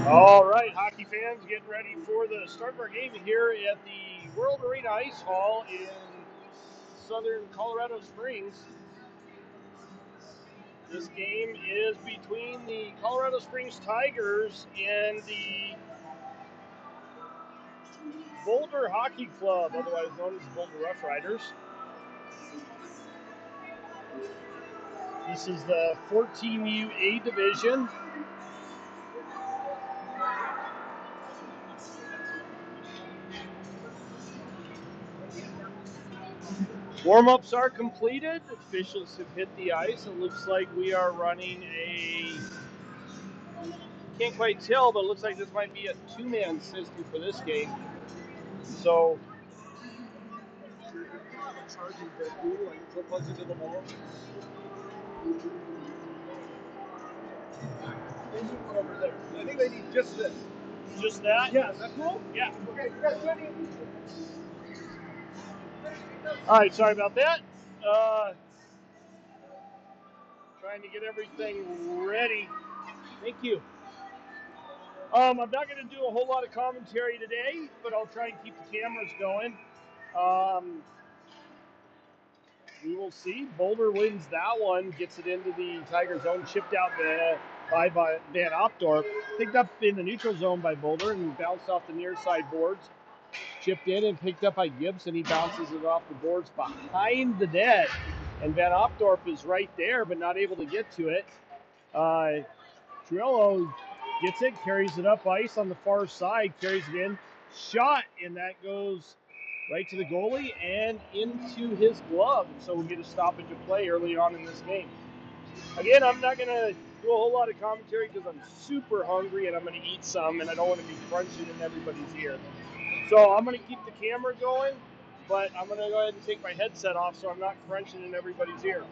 All right, hockey fans, getting ready for the start of our game here at the World Arena Ice Hall in southern Colorado Springs. This game is between the Colorado Springs Tigers and the Boulder Hockey Club, otherwise known as the Boulder Rough Riders. This is the 14U A division. Warm-ups are completed. Officials have hit the ice. It looks like we are running can't quite tell, but it looks like this might be a two-man system for this game. So, charging the pool and it plugs into the wall. There's one over there. I think they need just this. Just that? Yeah, is that cool? Yeah. Okay, you guys ready? All right, sorry about that. Trying to get everything ready. Thank you. I'm not going to do a whole lot of commentary today, but I'll try and keep the cameras going. We will see. Boulder wins that one, gets it into the Tiger zone, chipped out by Van Opdorp, picked up in the neutral zone by Boulder and bounced off the near side boards. Chipped in and picked up by Gibson. He bounces it off the boards behind the net, and Van Opdorp is right there, but not able to get to it. Trillo gets it, carries it up ice on the far side, carries it in, shot, and that goes right to the goalie and into his glove. And so we get a stoppage of play early on in this game. Again, I'm not going to do a whole lot of commentary because I'm super hungry and I'm going to eat some, and I don't want to be crunching in everybody's ear. So I'm going to keep the camera going, but I'm going to go ahead and take my headset off so I'm not crunching in everybody's ear.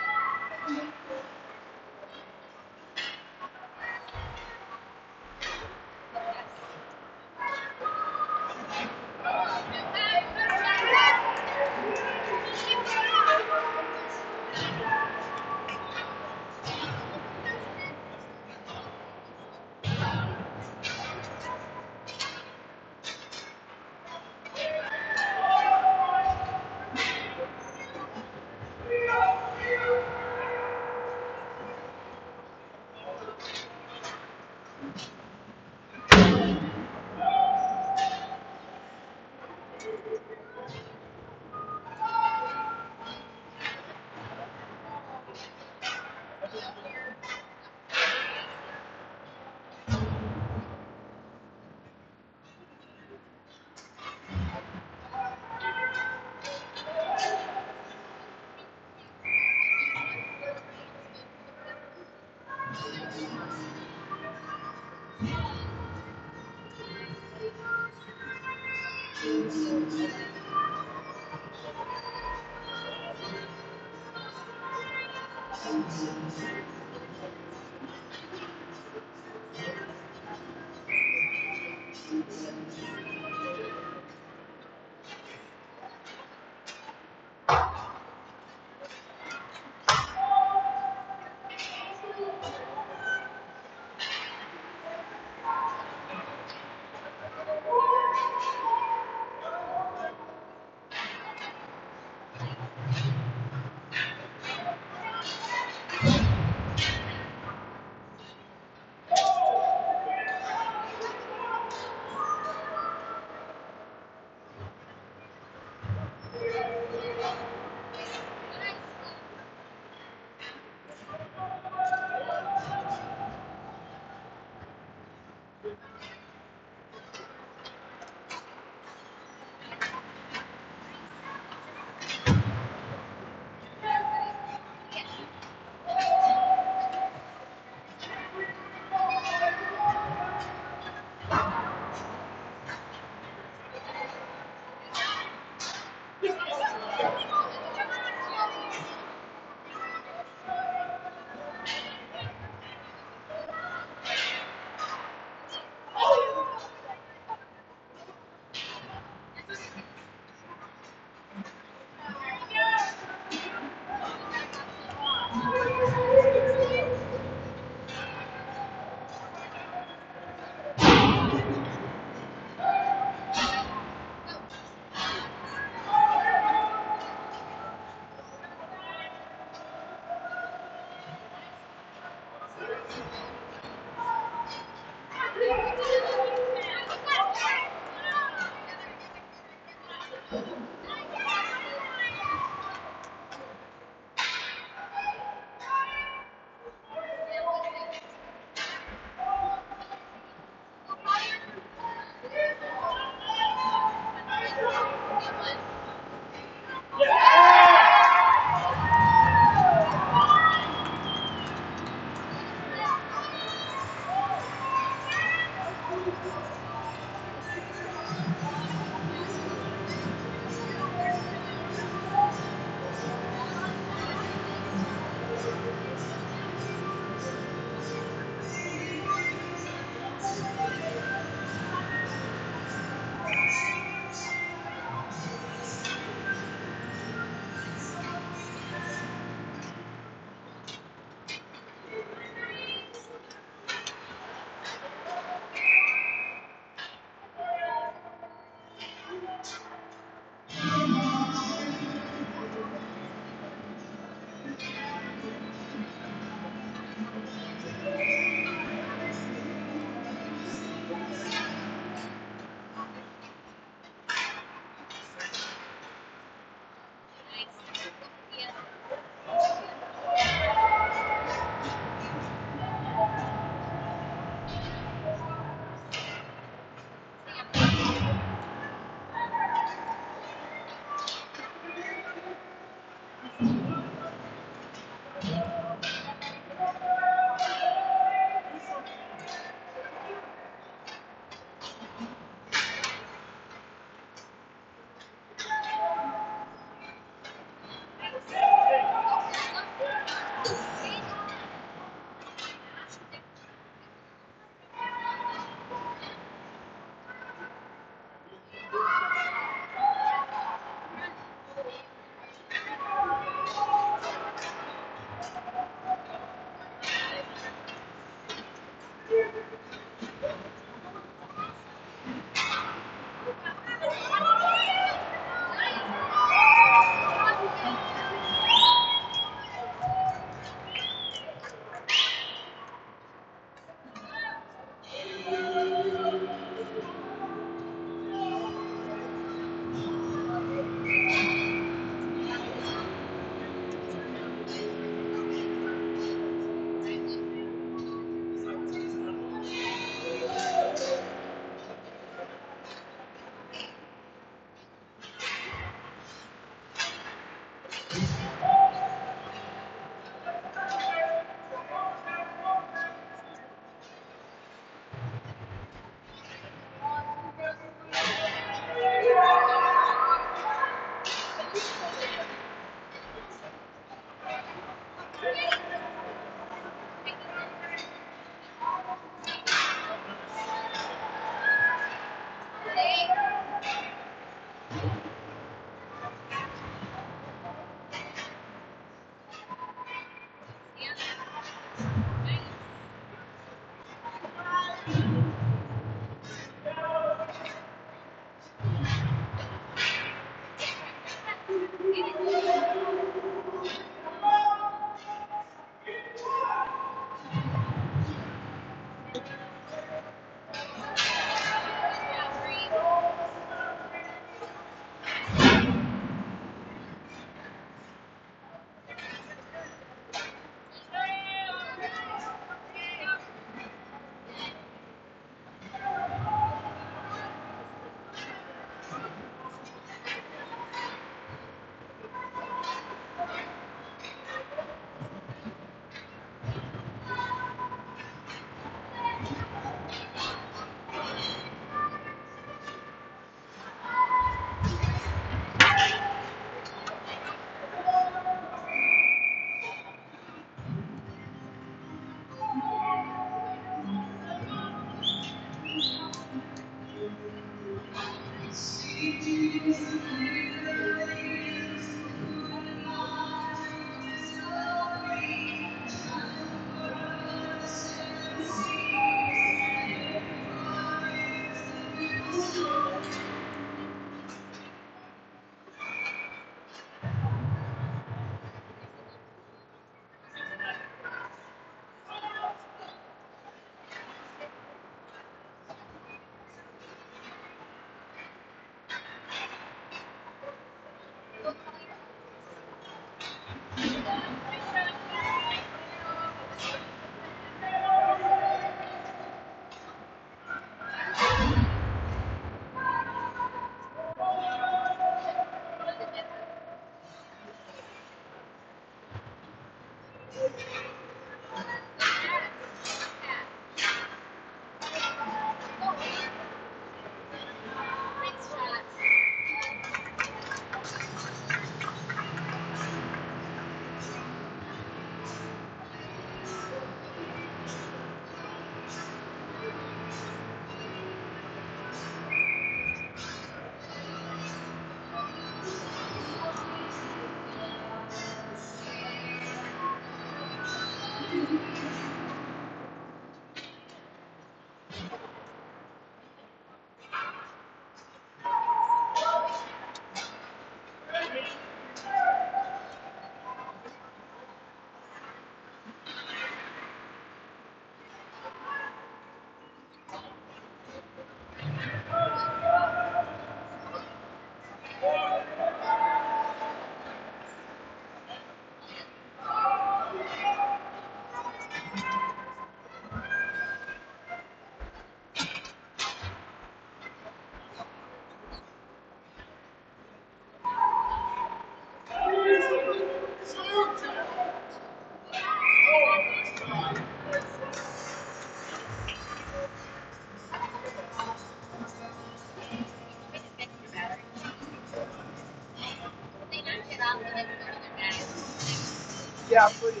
Yeah, pretty.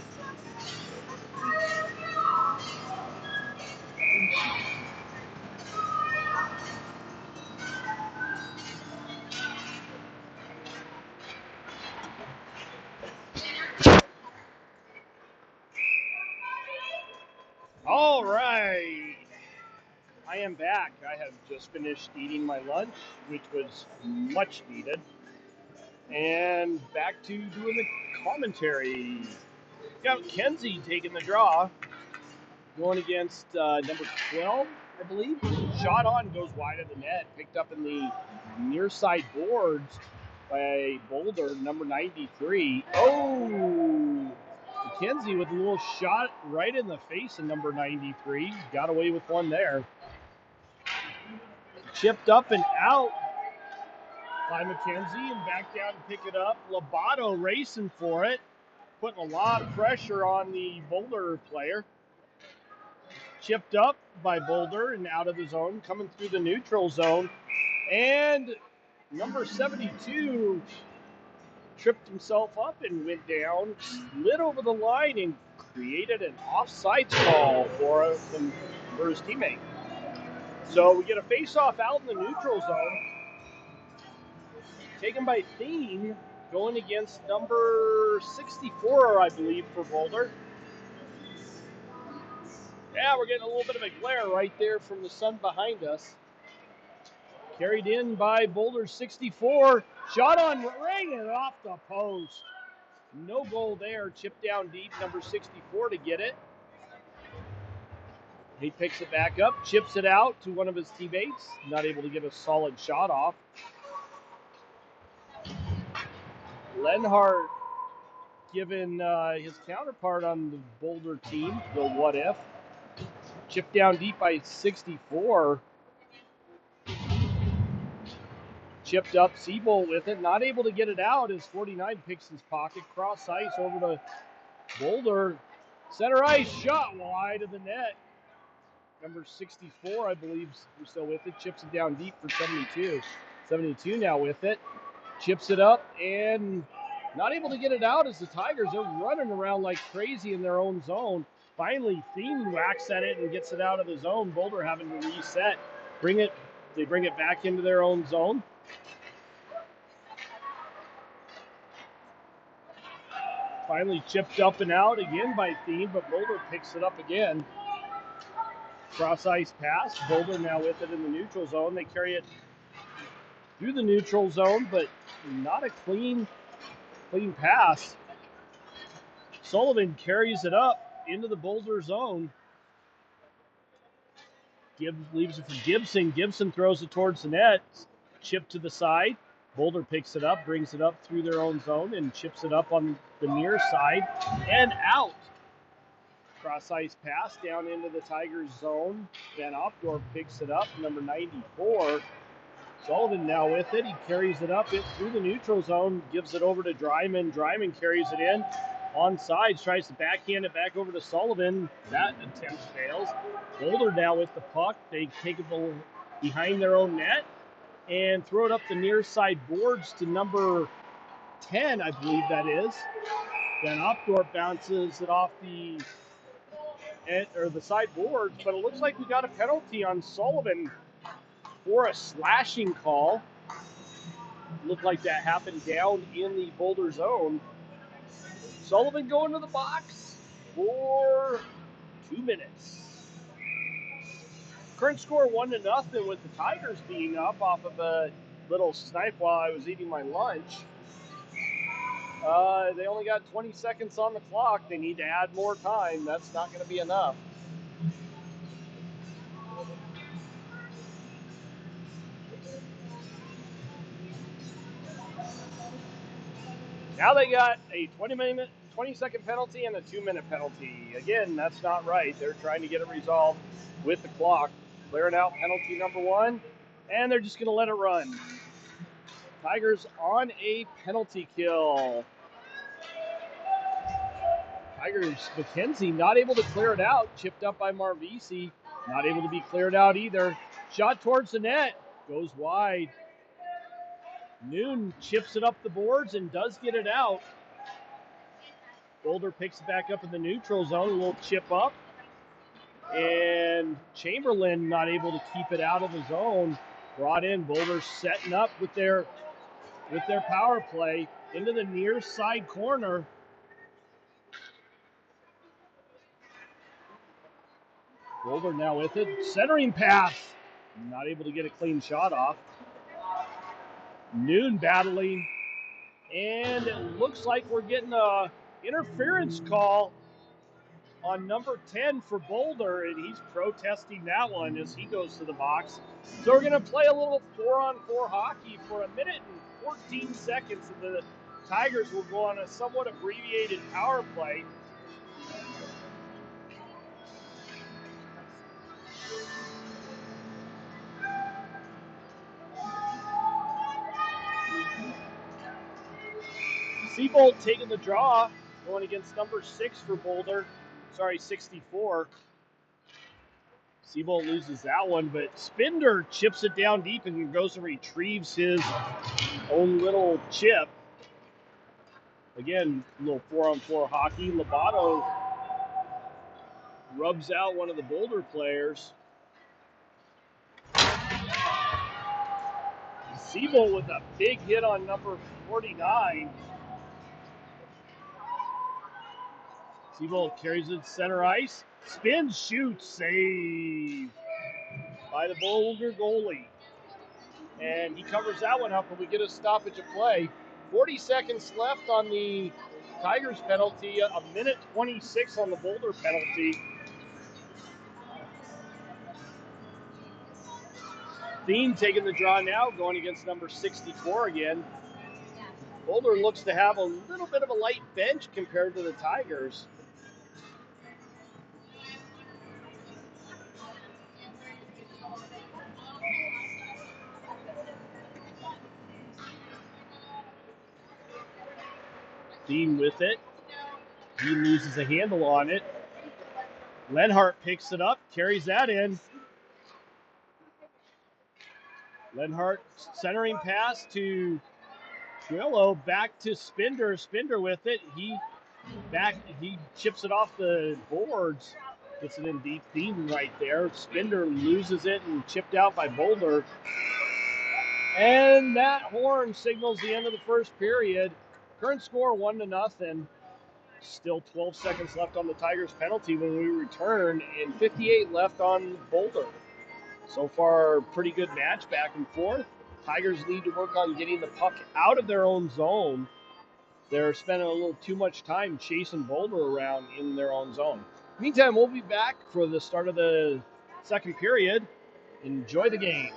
All right. I am back. I have just finished eating my lunch, which was much needed. And back to doing the commentary. Got Kenzie taking the draw, going against number 12, I believe. Shot on, goes wide of the net, picked up in the near side boards by Boulder, number 93. Oh, Kenzie with a little shot right in the face of number 93. Got away with one there. Chipped up and out by McKenzie and back down to pick it up. Lobato racing for it, putting a lot of pressure on the Boulder player. Chipped up by Boulder and out of the zone, coming through the neutral zone. And number 72 tripped himself up and went down, slid over the line, and created an offsides call for his teammate. So we get a face-off out in the neutral zone, taken by Thiem, going against number 64, I believe, for Boulder. Yeah, we're getting a little bit of a glare right there from the sun behind us. Carried in by Boulder 64. Shot on ring and off the post. No goal there. Chipped down deep, number 64 to get it. He picks it back up, chips it out to one of his teammates. Not able to get a solid shot off. Lenhart giving his counterpart on the Boulder team the what if. Chipped down deep by 64. Chipped up, Siebel with it. Not able to get it out as 49 picks his pocket. Cross ice over to Boulder. Center ice shot wide of the net. Number 64, I believe, is still with it. Chips it down deep for 72. 72 now with it. Chips it up and not able to get it out as the Tigers are running around like crazy in their own zone. Finally, Thiem whacks at it and gets it out of the zone. Boulder having to reset. They bring it back into their own zone. Finally chipped up and out again by Thien, but Boulder picks it up again. Cross ice pass. Boulder now with it in the neutral zone. They carry it through the neutral zone, but not a clean pass. Sullivan carries it up into the Boulder zone. Leaves it for Gibson. Gibson throws it towards the net. Chip to the side. Boulder picks it up, brings it up through their own zone, and chips it up on the near side and out. Cross ice pass down into the Tigers zone. Van Opdorp picks it up, number 94. Sullivan now with it. He carries it up through the neutral zone, gives it over to Dryman. Dryman carries it in. On sides, tries to backhand it back over to Sullivan. That attempt fails. Boulder now with the puck. They take it behind their own net and throw it up the near side boards to number 10, I believe that is. Then Opdorp bounces it off the side boards, but it looks like we got a penalty on Sullivan for a slashing call. Looked like that happened down in the Boulder zone. Sullivan going to the box for 2 minutes. Current score 1-0 with the Tigers being up off of a little snipe while I was eating my lunch. They only got 20 seconds on the clock. They need to add more time. That's not going to be enough. Now they got a 20-second penalty and a 2-minute penalty. Again, that's not right. They're trying to get it resolved with the clock. Clearing out penalty number 1, and they're just going to let it run. Tigers on a penalty kill. Tigers, McKenzie not able to clear it out. Chipped up by Marvisi. Not able to be cleared out either. Shot towards the net. Goes wide. Noon chips it up the boards and does get it out. Boulder picks it back up in the neutral zone. A little chip up. And Chamberlain not able to keep it out of the zone. Brought in. Boulder setting up with their power play into the near side corner. Boulder now with it. Centering pass. Not able to get a clean shot off. Noon battling. And it looks like we're getting a interference call on number 10 for Boulder, and he's protesting that one as he goes to the box. So we're going to play a little 4-on-4 hockey for 1 minute and 14 seconds, and the Tigers will go on a somewhat abbreviated power play. Seabolt taking the draw, going against number 6 for Boulder. 64. Seabolt loses that one, but Spinder chips it down deep and goes and retrieves his own little chip. Again, a little 4-on-4 hockey. Lobato rubs out one of the Boulder players. Seabolt with a big hit on number 49. Seabolt carries it center ice. Spins, shoots, save by the Boulder goalie. And he covers that one up, and we get a stoppage of play. 40 seconds left on the Tigers penalty, 1:26 on the Boulder penalty. Thien taking the draw now, going against number 64 again. Boulder looks to have a little bit of a light bench compared to the Tigers. Thien with it. He loses a handle on it. Lenhart picks it up, carries that in. Lenhart centering pass to Trillo, back to Spinder. Spinder with it. He chips it off the boards. Gets it in deep. Thien right there. Spinder loses it and chipped out by Boulder. And that horn signals the end of the first period. Current score 1-0. Still 12 seconds left on the Tigers penalty when we return, and 58 left on Boulder. So far, pretty good match back and forth. Tigers need to work on getting the puck out of their own zone. They're spending a little too much time chasing Boulder around in their own zone. Meantime, we'll be back for the start of the second period. Enjoy the game.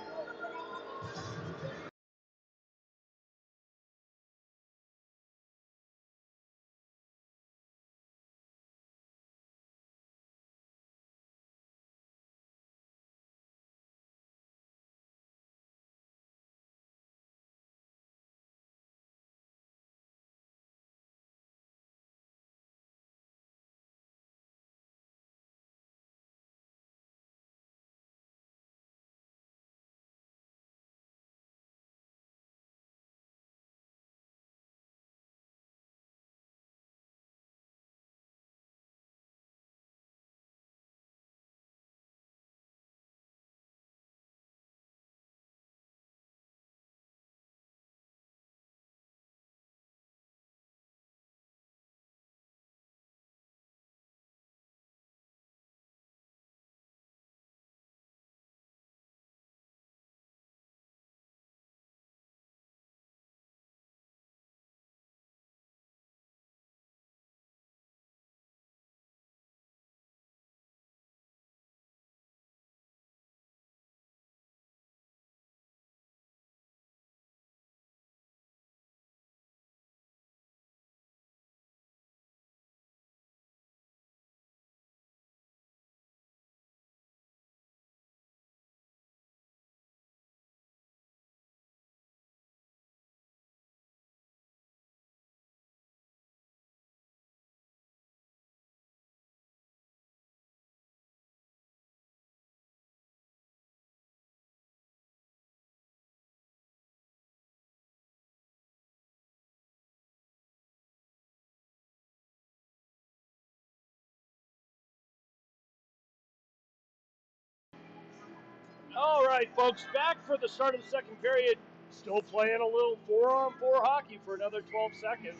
All right, folks, back for the start of the second period. Still playing a little 4-on-4 hockey for another 12 seconds.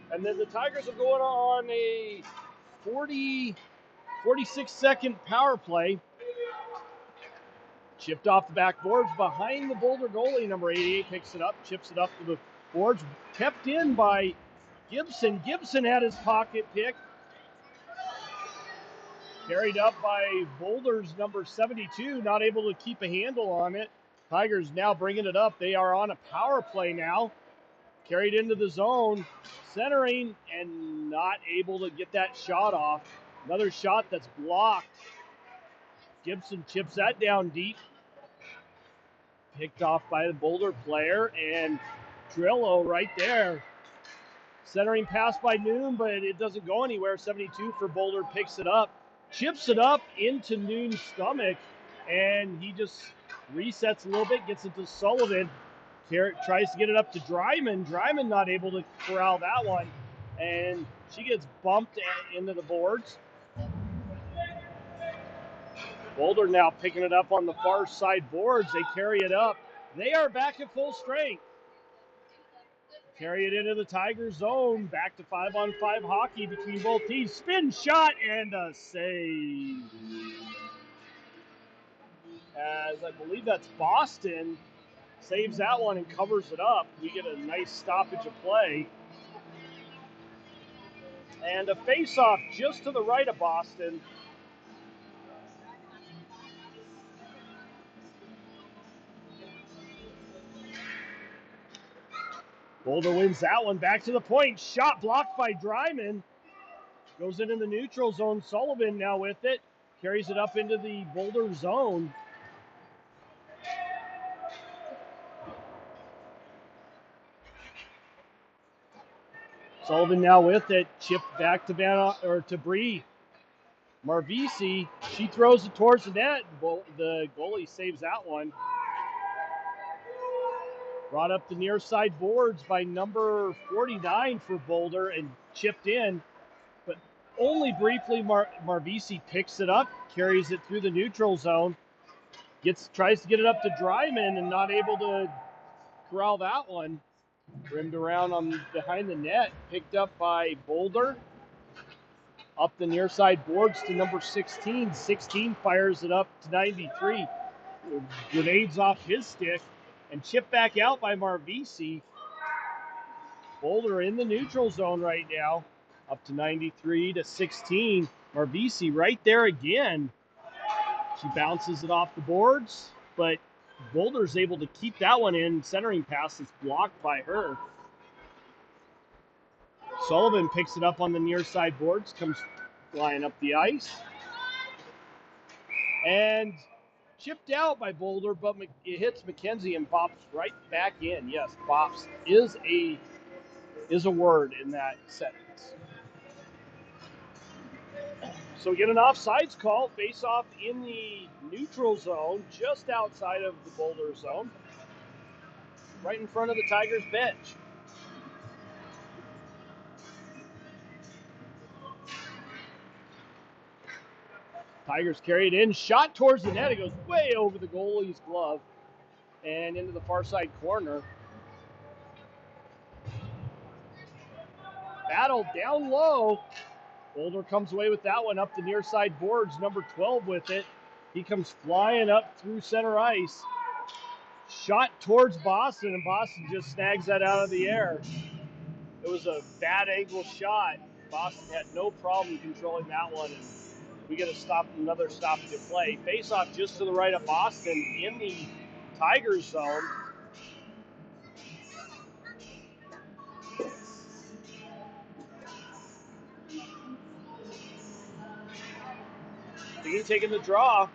And then the Tigers are going on a 46-second power play. Chipped off the backboards behind the Boulder goalie. Number 88 picks it up, chips it up to the boards. Kept in by Gibson. Gibson had his pocket pick. Carried up by Boulder's number 72, not able to keep a handle on it. Tigers now bringing it up. They are on a power play now. Carried into the zone, centering, and not able to get that shot off. Another shot that's blocked. Gibson chips that down deep. Picked off by the Boulder player, and Trillo right there. Centering pass by Noon, but it doesn't go anywhere. 72 for Boulder picks it up, chips it up into Noon's stomach, and he just resets a little bit, gets it to Sullivan. Tries to get it up to Dryman. Dryman not able to corral that one, and she gets bumped into the boards. Boulder now picking it up on the far side boards. They carry it up. They are back at full strength. Carry it into the Tiger zone. Back to 5-on-5 hockey between both teams. Spin shot and a save. As I believe that's Boston. Saves that one and covers it up. We get a nice stoppage of play. And a face-off just to the right of Boston. Boulder wins that one. Back to the point. Shot blocked by Dryman. Goes into the neutral zone. Sullivan now with it. Carries it up into the Boulder zone. Sullivan now with it. Chipped back to Bree. Marvisi. She throws it towards the net. The goalie saves that one. Brought up the near side boards by number 49 for Boulder and chipped in. But only briefly, Marvisi picks it up, carries it through the neutral zone, tries to get it up to Dryman and not able to corral that one. Rimmed around behind the net, picked up by Boulder. Up the near side boards to number 16. 16 fires it up to 93. Grenades off his stick and chipped back out by Marvisi. Boulder in the neutral zone right now. Up to 93 to 16. Marvisi right there again. She bounces it off the boards, but Boulder's able to keep that one in. Centering pass is blocked by her. Sullivan picks it up on the near side boards, comes flying up the ice. And chipped out by Boulder, but it hits McKenzie and bops right back in. Yes, bops is a word in that sentence. So we get an offsides call, face off in the neutral zone, just outside of the Boulder zone, right in front of the Tigers bench. Tigers carry it in, shot towards the net. It goes way over the goalie's glove and into the far side corner. Battle down low. Boulder comes away with that one up the near side boards. Number 12 with it. He comes flying up through center ice. Shot towards Boston, and Boston just snags that out of the air. It was a bad angle shot. Boston had no problem controlling that one, and we get another stoppage of play. Face off just to the right of Boston in the Tigers zone. Dean taking the draw.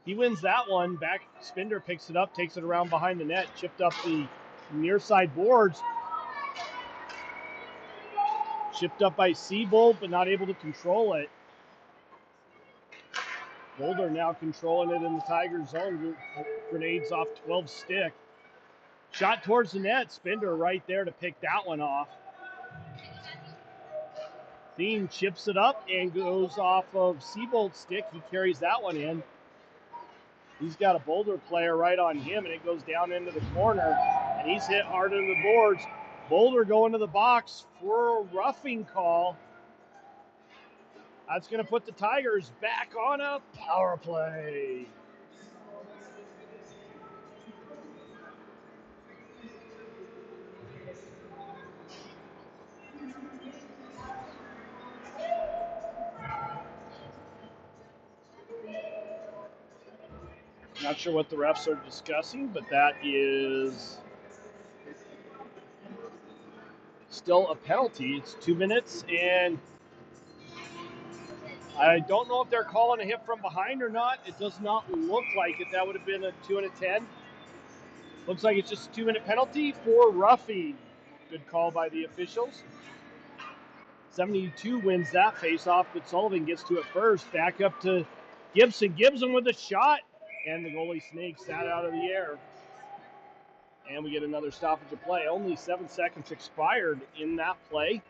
He wins that one. Back Spinder picks it up, takes it around behind the net, chipped up the near side boards. Chipped up by Seabold, but not able to control it. Boulder now controlling it in the Tigers zone. Grenades off 12 stick. Shot towards the net. Spinder right there to pick that one off. Thiem chips it up and goes off of Seabold's stick. He carries that one in. He's got a Boulder player right on him, and it goes down into the corner, and he's hit hard into the boards. Boulder going to the box for a roughing call. That's going to put the Tigers back on a power play. Not sure what the refs are discussing, but that is still a penalty. It's 2 minutes, and I don't know if they're calling a hit from behind or not. It does not look like it. That would have been a 2 and a 10. Looks like it's just a 2-minute penalty for roughing. Good call by the officials. 72 wins that faceoff, but Sullivan gets to it first. Back up to Gibson. Gibson with a shot, and the goalie snakes that out of the air. And we get another stoppage of play. Only 7 seconds expired in that play.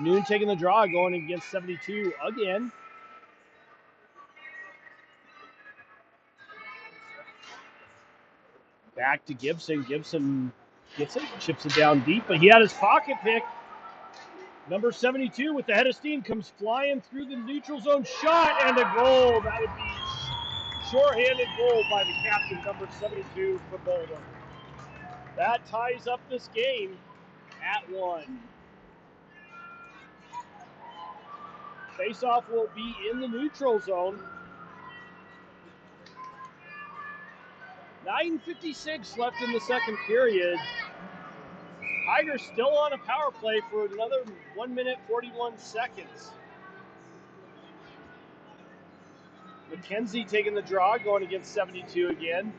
Noon taking the draw, going against 72 again. Back to Gibson. Gibson gets it, chips it down deep, but he had his pocket pick. Number 72 with the head of steam comes flying through the neutral zone. Shot and a goal. That would be shorthanded goal by the captain, number 72 for Boulder. That ties up this game at 1. Faceoff will be in the neutral zone. 9:56 left in the second period. Tigers still on a power play for another 1 minute 41 seconds. McKenzie taking the draw, going against 72 again.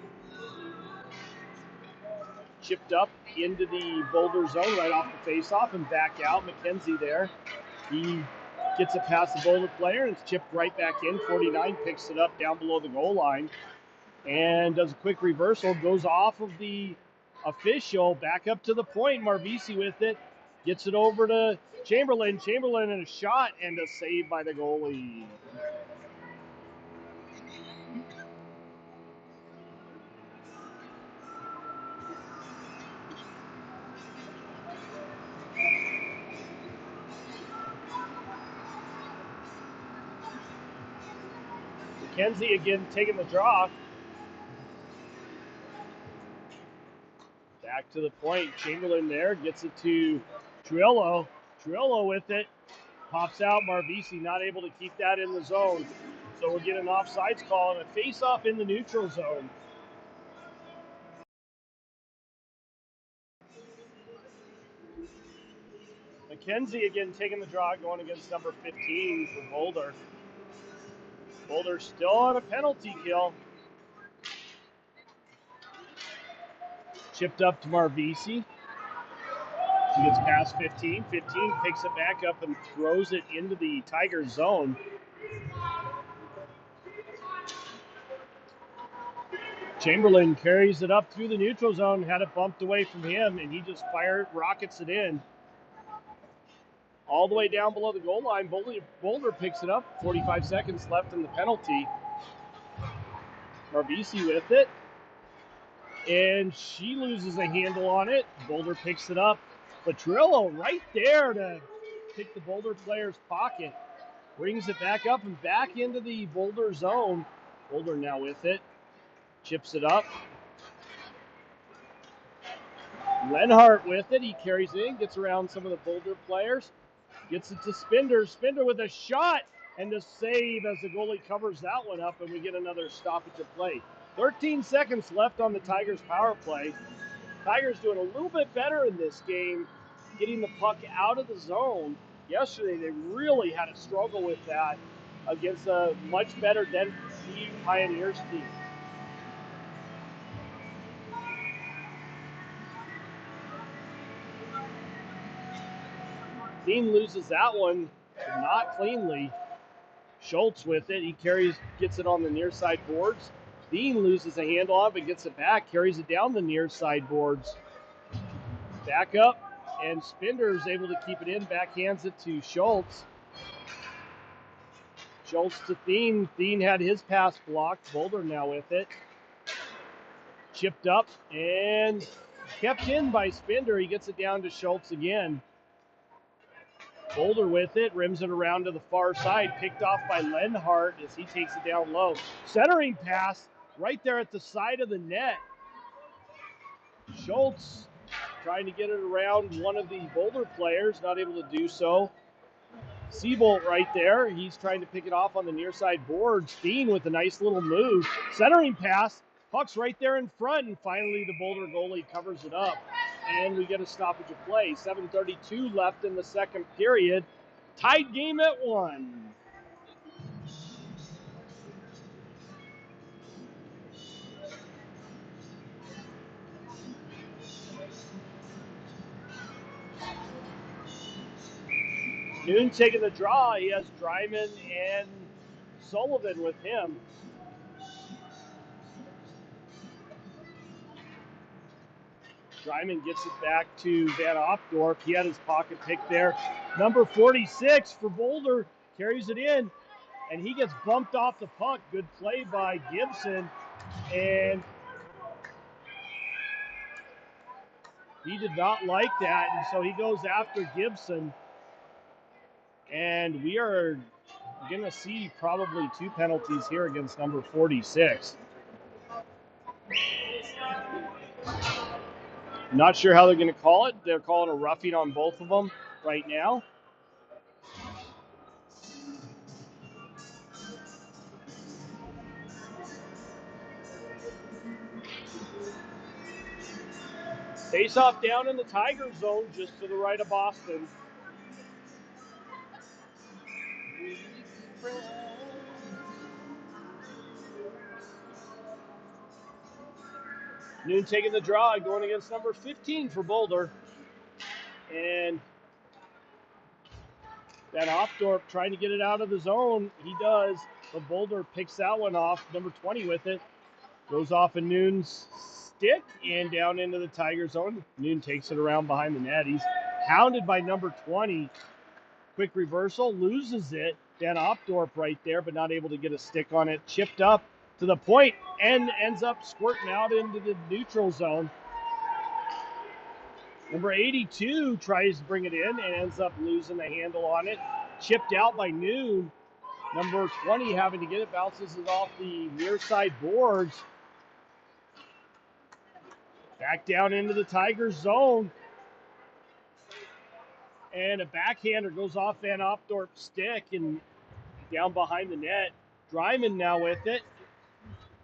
Chipped up into the Boulder zone right off the faceoff and back out. McKenzie there. He gets it past the Boulder player and it's chipped right back in. 49 picks it up down below the goal line and does a quick reversal. Goes off of the official, back up to the point. Marvisi with it. Gets it over to Chamberlain. Chamberlain and a shot and a save by the goalie. McKenzie again taking the draw. Back to the point. Chamberlain there gets it to Trillo. Trillo with it. Pops out. Marvisi not able to keep that in the zone. So we'll get an offsides call and a face-off in the neutral zone. McKenzie again taking the draw, going against number 15 for Boulder. Boulder still on a penalty kill. Chipped up to Marvisi. He gets past 15. 15 picks it back up and throws it into the Tigers zone. Chamberlain carries it up through the neutral zone, had it bumped away from him, and he just rockets it in. All the way down below the goal line. Boulder picks it up. 45 seconds left in the penalty. Marvisi with it. And she loses a handle on it. Boulder picks it up. Petrillo right there to pick the Boulder player's pocket. Brings it back up and back into the Boulder zone. Boulder now with it. Chips it up. Lenhart with it. He carries it in. Gets around some of the Boulder players. Gets it to Spinder. Spinder with a shot. And the save as the goalie covers that one up. And we get another stoppage of play. 13 seconds left on the Tigers power play. Tigers doing a little bit better in this game, getting the puck out of the zone. Yesterday, they really had a struggle with that against a much better Denver Pioneers team. Dean loses that one, not cleanly. Schultz with it. He gets it on the near side boards. Dean loses a handle on it, but gets it back, carries it down the near side boards. Back up, and Spinder is able to keep it in, backhands it to Schultz. Schultz to Thien. Thien had his pass blocked. Boulder now with it. Chipped up and kept in by Spinder. He gets it down to Schultz again. Boulder with it. Rims it around to the far side. Picked off by Lenhart as he takes it down low. Centering pass right there at the side of the net. Schultz trying to get it around one of the Boulder players. Not able to do so. Seabolt right there. He's trying to pick it off on the near side board. Steen with a nice little move. Centering pass. Puck's right there in front. And finally the Boulder goalie covers it up. And we get a stoppage of play. 7:32 left in the second period. Tied game at 1. Noon taking the draw. He has Dryman and Sullivan with him. Dryman gets it back to Van Opdorp. He had his pocket pick there. Number 46 for Boulder carries it in, and he gets bumped off the puck. Good play by Gibson, and he did not like that, and so he goes after Gibson. And we are going to see probably 2 penalties here against number 46. Not sure how they're going to call it. They're calling a roughing on both of them right now. Face off down in the Tiger zone just to the right of Boston. Noon taking the draw, going against number 15 for Boulder. And Van Opdorp trying to get it out of the zone. He does, but Boulder picks that one off. Number 20 with it. Goes off of Noon's stick and down into the Tiger zone. Noon takes it around behind the net. He's hounded by number 20. Quick reversal, loses it. Van Opdorp right there, but not able to get a stick on it. Chipped up to the point and ends up squirting out into the neutral zone. Number 82 tries to bring it in and ends up losing the handle on it. Chipped out by Noon. Number 20 having to get it, bounces it off the near side boards. Back down into the Tigers zone. And a backhander goes off Van Opdorp's stick and down behind the net. Dryman now with it.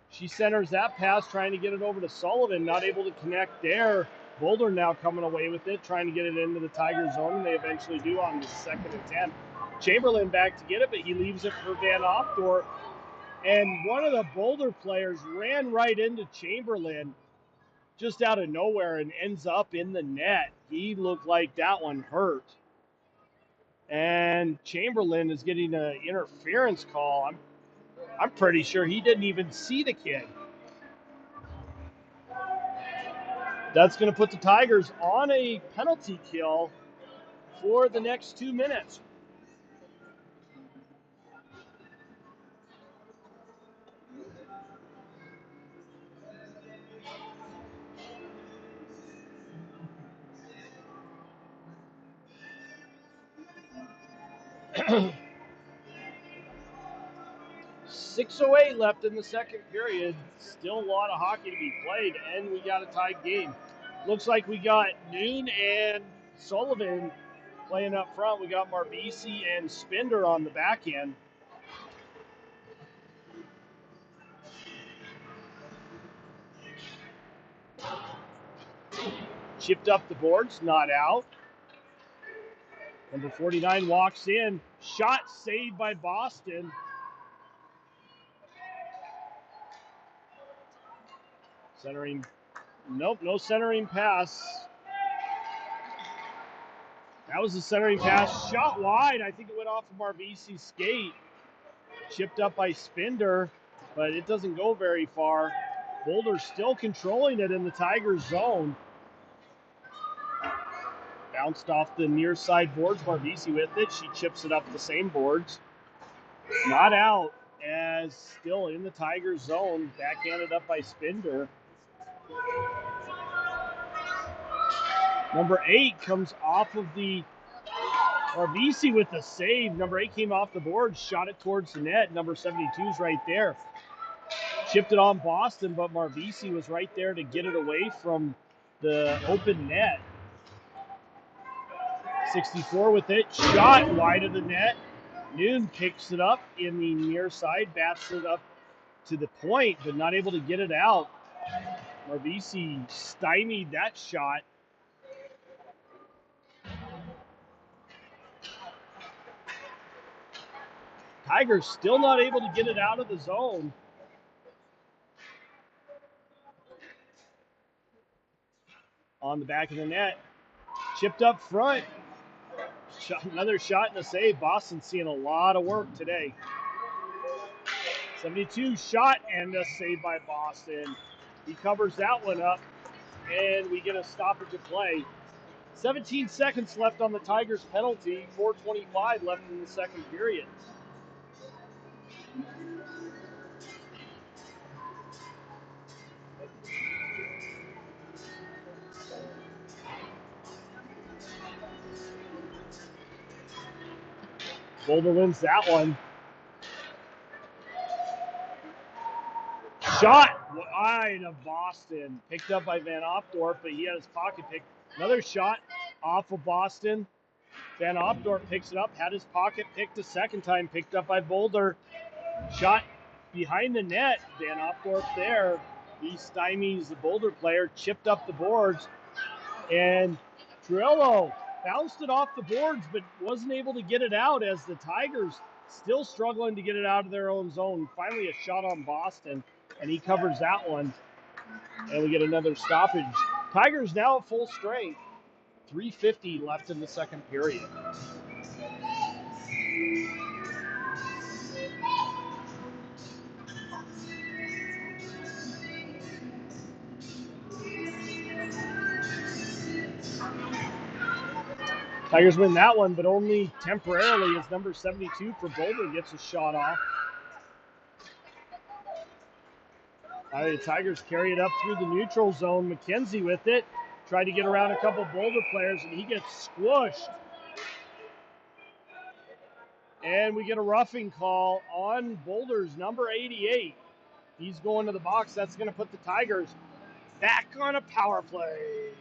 She centers that pass, trying to get it over to Sullivan. Not able to connect there. Boulder now coming away with it, trying to get it into the Tiger zone, and they eventually do on the second attempt. Chamberlain back to get it, but he leaves it for Van Opdorp. And one of the Boulder players ran right into Chamberlain just out of nowhere and ends up in the net. He looked like that one hurt. And Chamberlain is getting an interference call. I'm pretty sure he didn't even see the kid. That's going to put the Tigers on a penalty kill for the next 2 minutes. .608 left in the second period. Still a lot of hockey to be played, and we got a tied game. Looks like we got Noon and Sullivan playing up front. We got Marbisi and Spender on the back end. Chipped up the boards, not out. Number 49 walks in. Shot saved by Boston. Centering. Nope, no centering pass. That was the centering pass. Shot wide. I think it went off of Marbisi's skate. Chipped up by Spender, but it doesn't go very far. Boulder still controlling it in the Tigers zone. Bounced off the near side boards. Marbisi with it. She chips it up the same boards. Not out, as still in the Tigers zone. Backhanded up by Spender. Number 8 comes off of the Marbisi with the save. Number 8 came off the board, shot it towards the net. Number 72 is right there. Chipped it on Boston, but Marbisi was right there to get it away from the open net. 64 with it, shot wide of the net. Noon picks it up in the near side, bats it up to the point, but not able to get it out. Marbisi stymied that shot. Tigers still not able to get it out of the zone. On the back of the net. Chipped up front. Another shot and a save. Boston seeing a lot of work today. 72 shot and a save by Boston. He covers that one up, and we get a stoppage of play. 17 seconds left on the Tigers penalty. 4:25 left in the second period. Boulder wins that one. Shot wide of Boston. Picked up by Van Opdorp, but he had his pocket picked. Another shot off of Boston. Van Opdorp picks it up, had his pocket picked a second time, picked up by Boulder. Shot behind the net. Van Opdorp there. He stymies the Boulder player, chipped up the boards, and Trillo bounced it off the boards, but wasn't able to get it out as the Tigers still struggling to get it out of their own zone. Finally, a shot on Boston, and he covers that one, and we get another stoppage. Tigers now at full strength. 3:50 left in the second period. Tigers win that one, but only temporarily as number 72 for Boulder gets a shot off. The Tigers carry it up through the neutral zone. McKenzie with it. Tried to get around a couple Boulder players, and he gets squished. And we get a roughing call on Boulder's number 88. He's going to the box. That's going to put the Tigers back on a power play.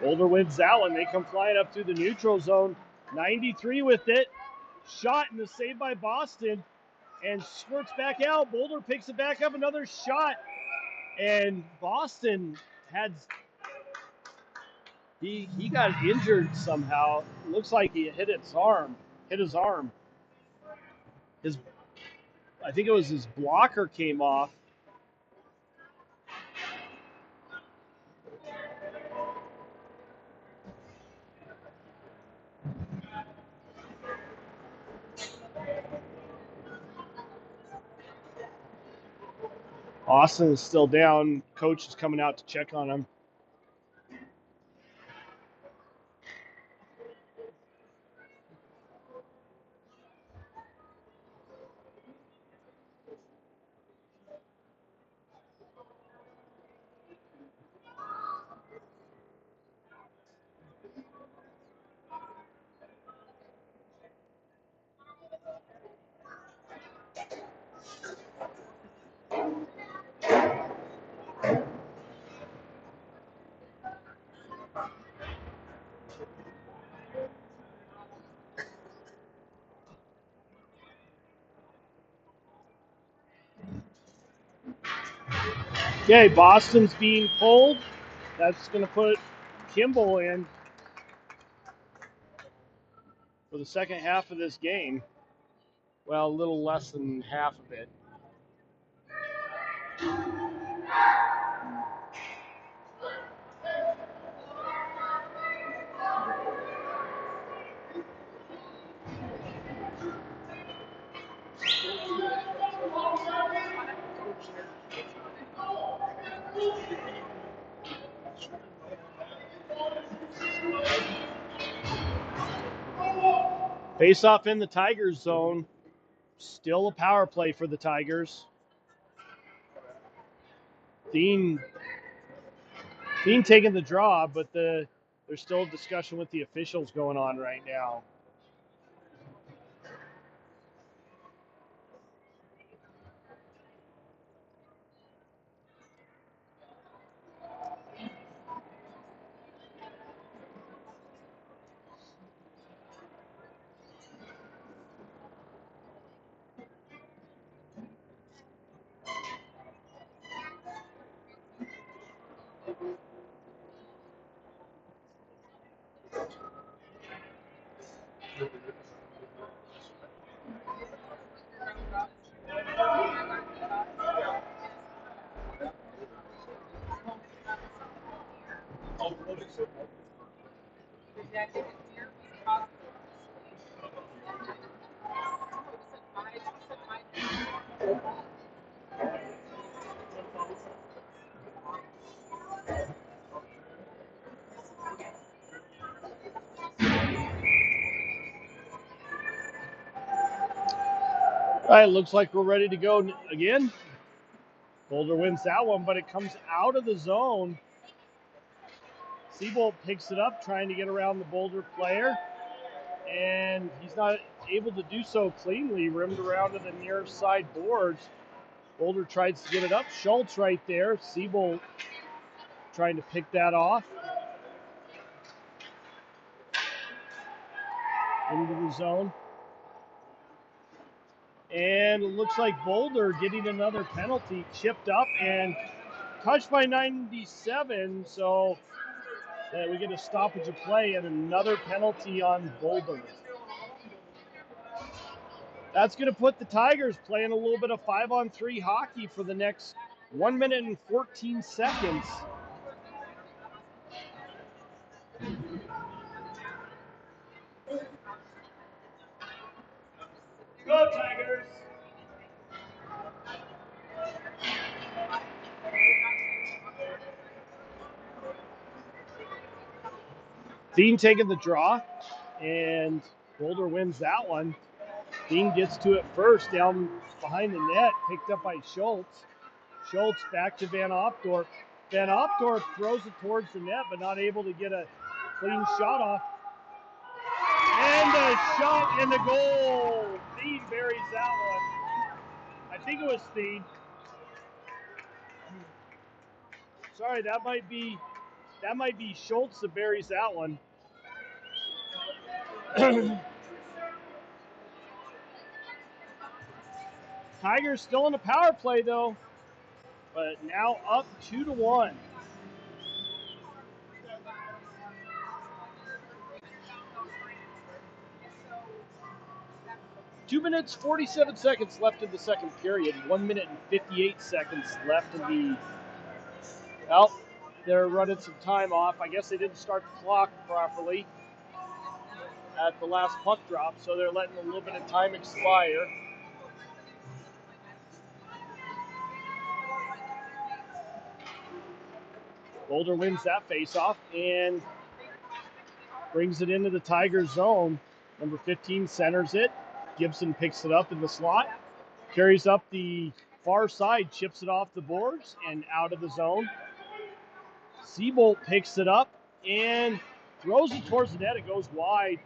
Boulder wins that one. They come flying up through the neutral zone. 93 with it. Shot and the save by Boston. And squirts back out. Boulder picks it back up. Another shot. And Boston had... He got injured somehow. Looks like he hit his arm. I think it was his blocker came off. Austin is still down. Coach is coming out to check on him. Okay, Boston's being pulled. That's going to put Kimball in for the second half of this game. Well, a little less than half of it. Face off in the Tigers zone. Still a power play for the Tigers. Dean taking the draw, but there's still a discussion with the officials going on right now. All right, looks like we're ready to go again. Boulder wins that one, but it comes out of the zone. Seabolt picks it up, trying to get around the Boulder player, and he's not able to do so cleanly. Rimmed around to the near side boards. Boulder tries to get it up. Schultz right there. Seabolt trying to pick that off. Into the zone. And it looks like Boulder getting another penalty, chipped up and touched by 97. So we get a stoppage of play and another penalty on Boulder. That's going to put the Tigers playing a little bit of 5-on-3 hockey for the next 1 minute and 14 seconds. Go Tigers! Dean taking the draw, and Boulder wins that one. Dean gets to it first, down behind the net, picked up by Schultz. Schultz back to Van Opdorp. Van Opdorp throws it towards the net, but not able to get a clean shot off. And a shot in the goal. Dean buries that one. I think it was Dean. Sorry, that might be Schultz that buries that one. Tigers still in a power play though, but now up 2-1. 2 minutes 47 seconds left in the second period. 1 minute and 58 seconds left in the. Well, they're running some time off. I guess they didn't start the clock properly at the last puck drop, so they're letting a little bit of time expire. Boulder wins that faceoff and brings it into the Tigers zone. Number 15 centers it. Gibson picks it up in the slot, carries up the far side, chips it off the boards and out of the zone. Seabolt picks it up and throws it towards the net. It goes wide,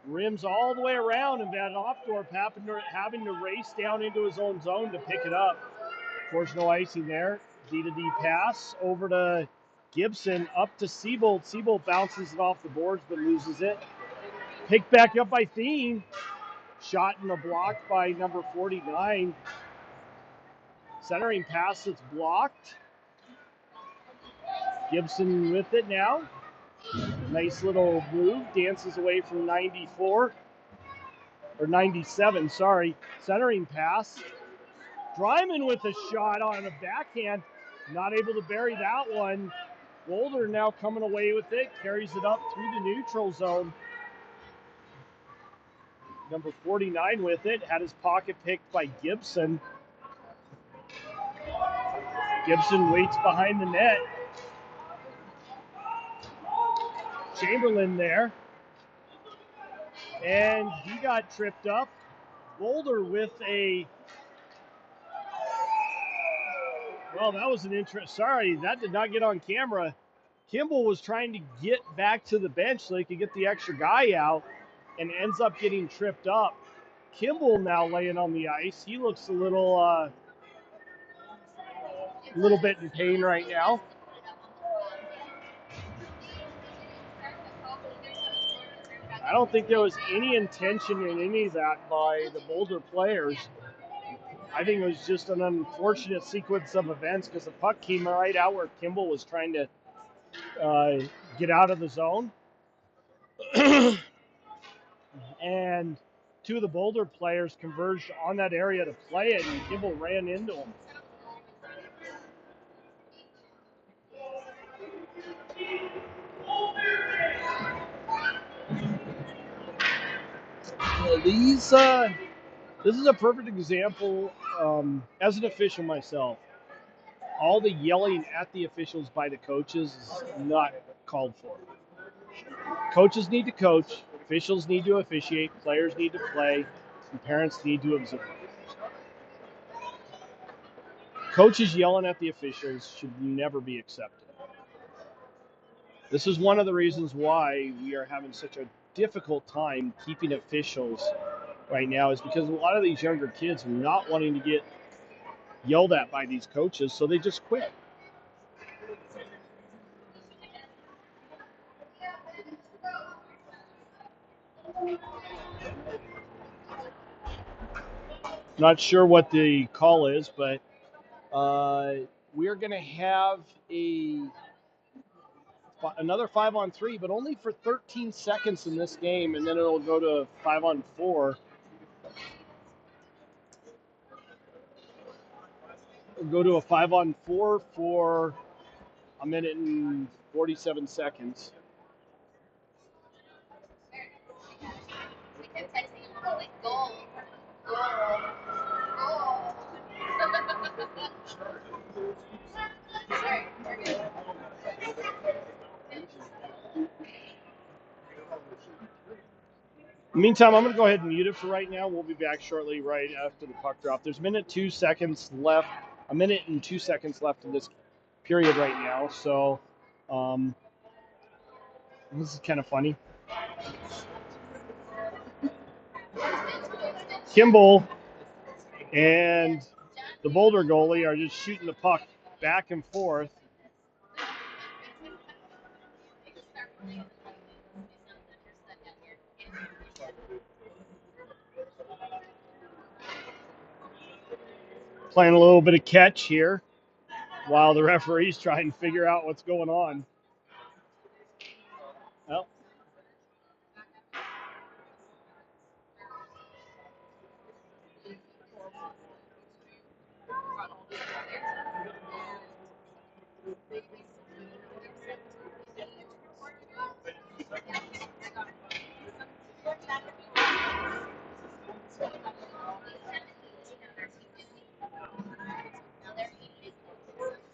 rims all the way around, and Van Opdorp having to race down into his own zone to pick it up. Of course, no icing there. D-to-D pass over to Gibson, up to Seabolt. Seabolt bounces it off the boards but loses it. Picked back up by Thien. Shot in the block by number 49. Centering pass that's blocked. Gibson with it now. Nice little move. Dances away from 94. Or 97, sorry. Centering pass. Dryman with a shot on a backhand. Not able to bury that one. Boulder now coming away with it. Carries it up through the neutral zone. Number 49 with it. Had his pocket picked by Gibson. Gibson waits behind the net. Chamberlain there. And he got tripped up. Boulder with a... Well, that was an interest. Sorry, that did not get on camera. Kimball was trying to get back to the bench so he could get the extra guy out and ends up getting tripped up. Kimball now laying on the ice. He looks a little bit in pain right now. I don't think there was any intention in any of that by the Boulder players. I think it was just an unfortunate sequence of events because the puck came right out where Kimball was trying to get out of the zone. And two of the Boulder players converged on that area to play it, and Kimball ran into him. This is a perfect example, as an official myself, all the yelling at the officials by the coaches is not called for. Coaches need to coach, officials need to officiate, players need to play, and parents need to observe. Coaches yelling at the officials should never be accepted. This is one of the reasons why we are having such a difficult time keeping officials right now, is because a lot of these younger kids are not wanting to get yelled at by these coaches, so they just quit. Not sure what the call is, but we're going to have another 5-on-3, but only for 13 seconds in this game, and then it'll go to 5-on-4. We'll go to a 5-on-4 for a minute and 47 seconds. Meantime, I'm going to go ahead and mute it for right now. We'll be back shortly right after the puck drop. There's a minute and 2 seconds left in this period right now. So this is kind of funny. Kimball and the Boulder goalie are just shooting the puck back and forth. Playing a little bit of catch here while the referee's trying to figure out what's going on. Well,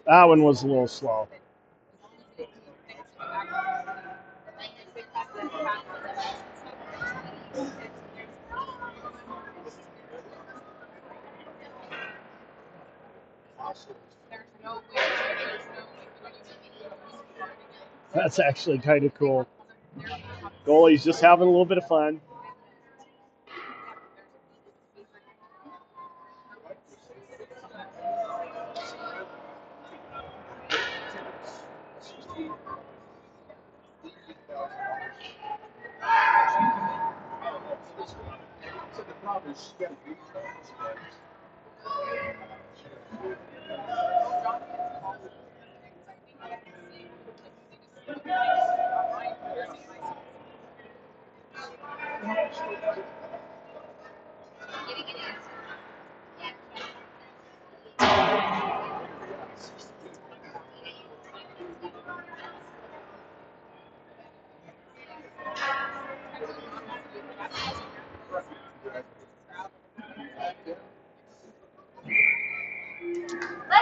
that one was a little slow. That's actually kind of cool. Goalie's just having a little bit of fun.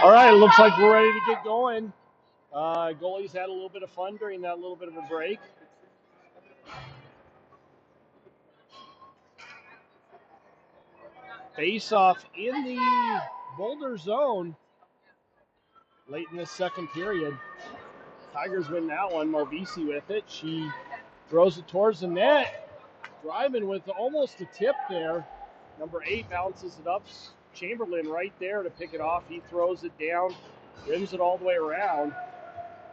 All right, it looks like we're ready to get going. Goalies had a little bit of fun during that little bit of a break. Face off in the Boulder zone late in the second period. Tigers win that one. Marvisi with it. She throws it towards the net. Driving with almost a tip there. Number 8 bounces it up. Chamberlain right there to pick it off. He throws it down, rims it all the way around.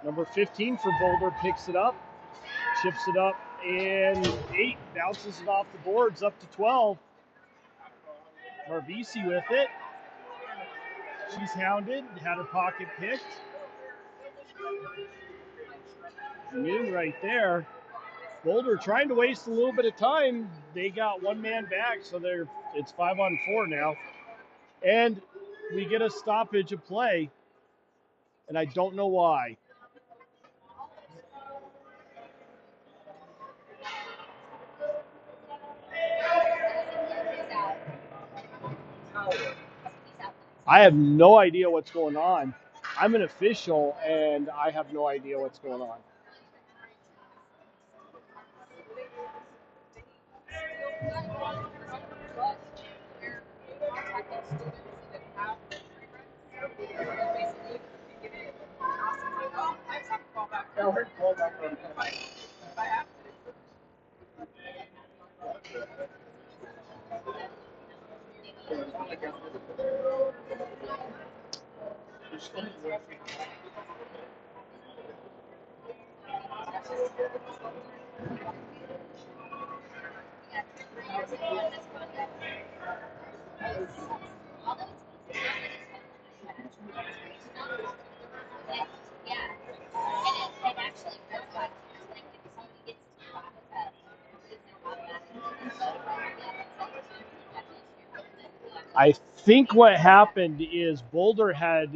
Number 15 for Boulder picks it up, chips it up, and 8 bounces it off the boards up to 12. Marvisi with it. She's hounded, had her pocket picked. Noon right there. Boulder trying to waste a little bit of time. They got one man back, so it's 5-on-4 now. And we get a stoppage of play, and I don't know why. I have no idea what's going on. I'm an official, and I have no idea what's going on. I think what happened is Boulder had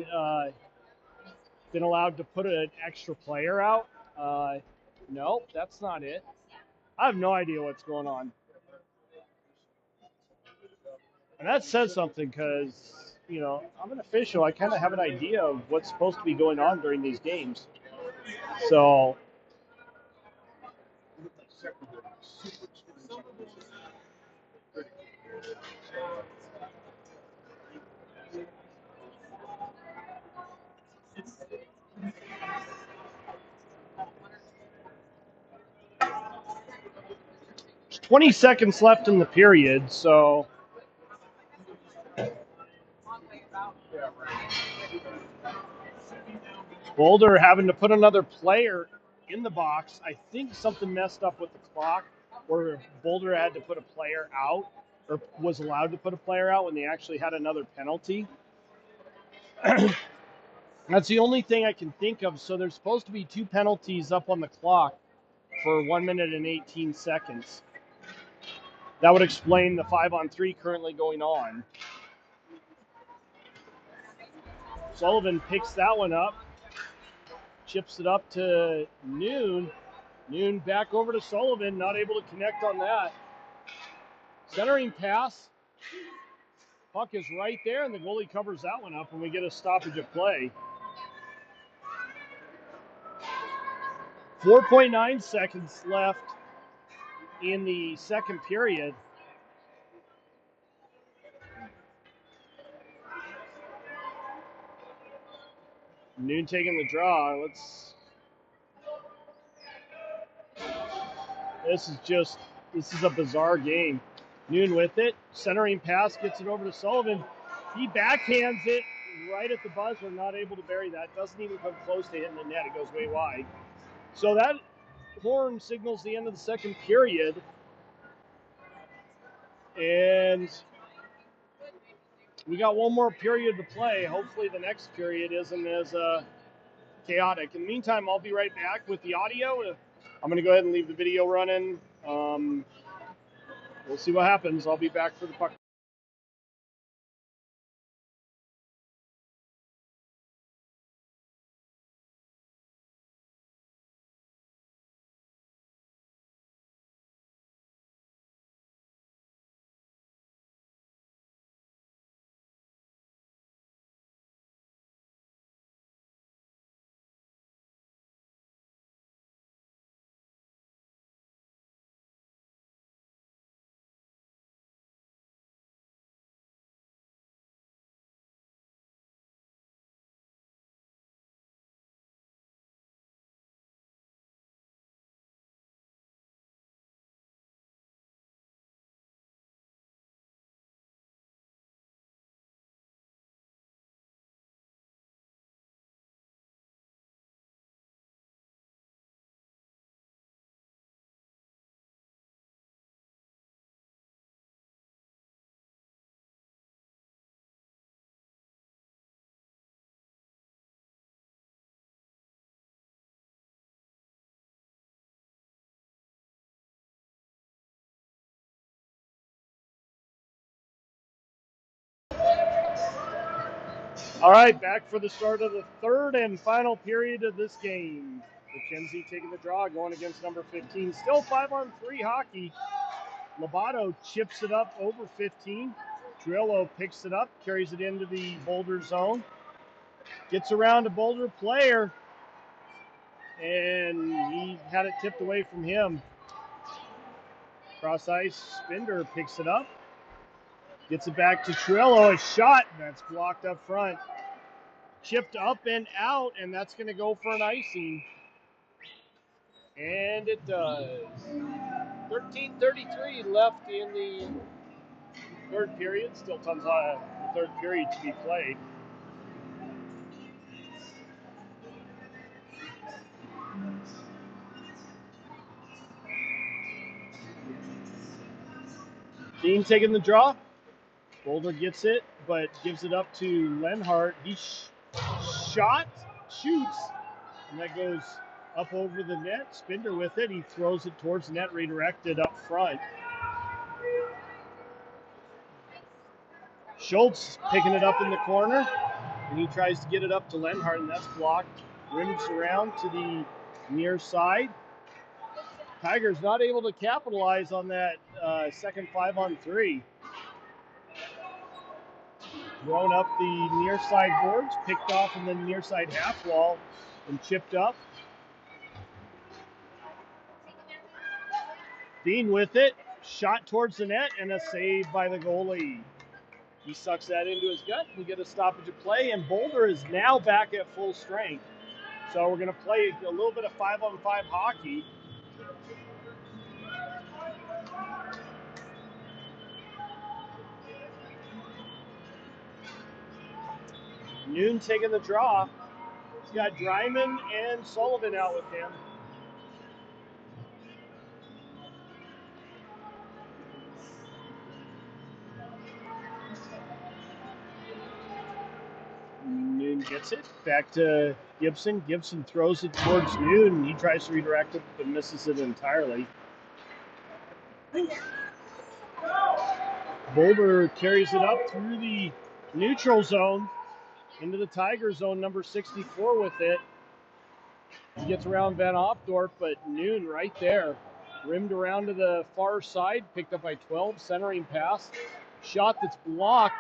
been allowed to put an extra player out. Nope, that's not it. I have no idea what's going on. And that says something because, I'm an official. I kind of have an idea of what's supposed to be going on during these games. So 20 seconds left in the period, so Boulder having to put another player in the box. I think something messed up with the clock, where Boulder had to put a player out, or was allowed to put a player out when they actually had another penalty. That's the only thing I can think of. So there's supposed to be 2 penalties up on the clock for 1 minute and 18 seconds. That would explain the 5-on-3 currently going on. Sullivan picks that one up, chips it up to Noon. Noon back over to Sullivan, not able to connect on that. Centering pass. Puck is right there, and the goalie covers that one up, and we get a stoppage of play. 4.9 seconds left in the second period. Noon taking the draw. This is a bizarre game. Noon with it. Centering pass, gets it over to Sullivan. He backhands it right at the buzzer, not able to bury that. Doesn't even come close to hitting the net. It goes way wide. So that horn signals the end of the second period. And we got one more period to play. Hopefully the next period isn't as chaotic. In the meantime, I'll be right back with the audio. I'm going to go ahead and leave the video running. We'll see what happens. I'll be back for the puck. All right, back for the start of the third and final period of this game. McKenzie taking the draw, going against number 15. Still 5-on-3 hockey. Lobato chips it up over 15. Trillo picks it up, carries it into the Boulder zone. Gets around a Boulder player, and he had it tipped away from him. Cross ice, Spinder picks it up. Gets it back to Trillo, a shot, that's blocked up front. Chipped up and out, and that's going to go for an icing. And it does. 13:33 left in the third period. Still tons of the third period to be played. Dean taking the draw. Boulder gets it, but gives it up to Lenhart. He shoots, and that goes up over the net. Spinder with it. He throws it towards the net, redirected up front. Schultz picking it up in the corner, and he tries to get it up to Lenhart, and that's blocked. Rims around to the near side. Tigers not able to capitalize on that second 5-on-3. Thrown up the near side boards, picked off in the near side half wall, and chipped up. Dean with it, shot towards the net, and a save by the goalie. He sucks that into his gut. We get a stoppage of play, and Boulder is now back at full strength. So we're going to play a little bit of 5-on-5 hockey. Noon taking the draw. He's got Dryman and Sullivan out with him. Noon gets it. Back to Gibson. Gibson throws it towards Noon. He tries to redirect it, but misses it entirely. Boulder carries it up through the neutral zone into the Tiger zone, number 64 with it. He gets around Van Opdorp, but Noon right there. Rimmed around to the far side, picked up by 12, centering pass. Shot that's blocked.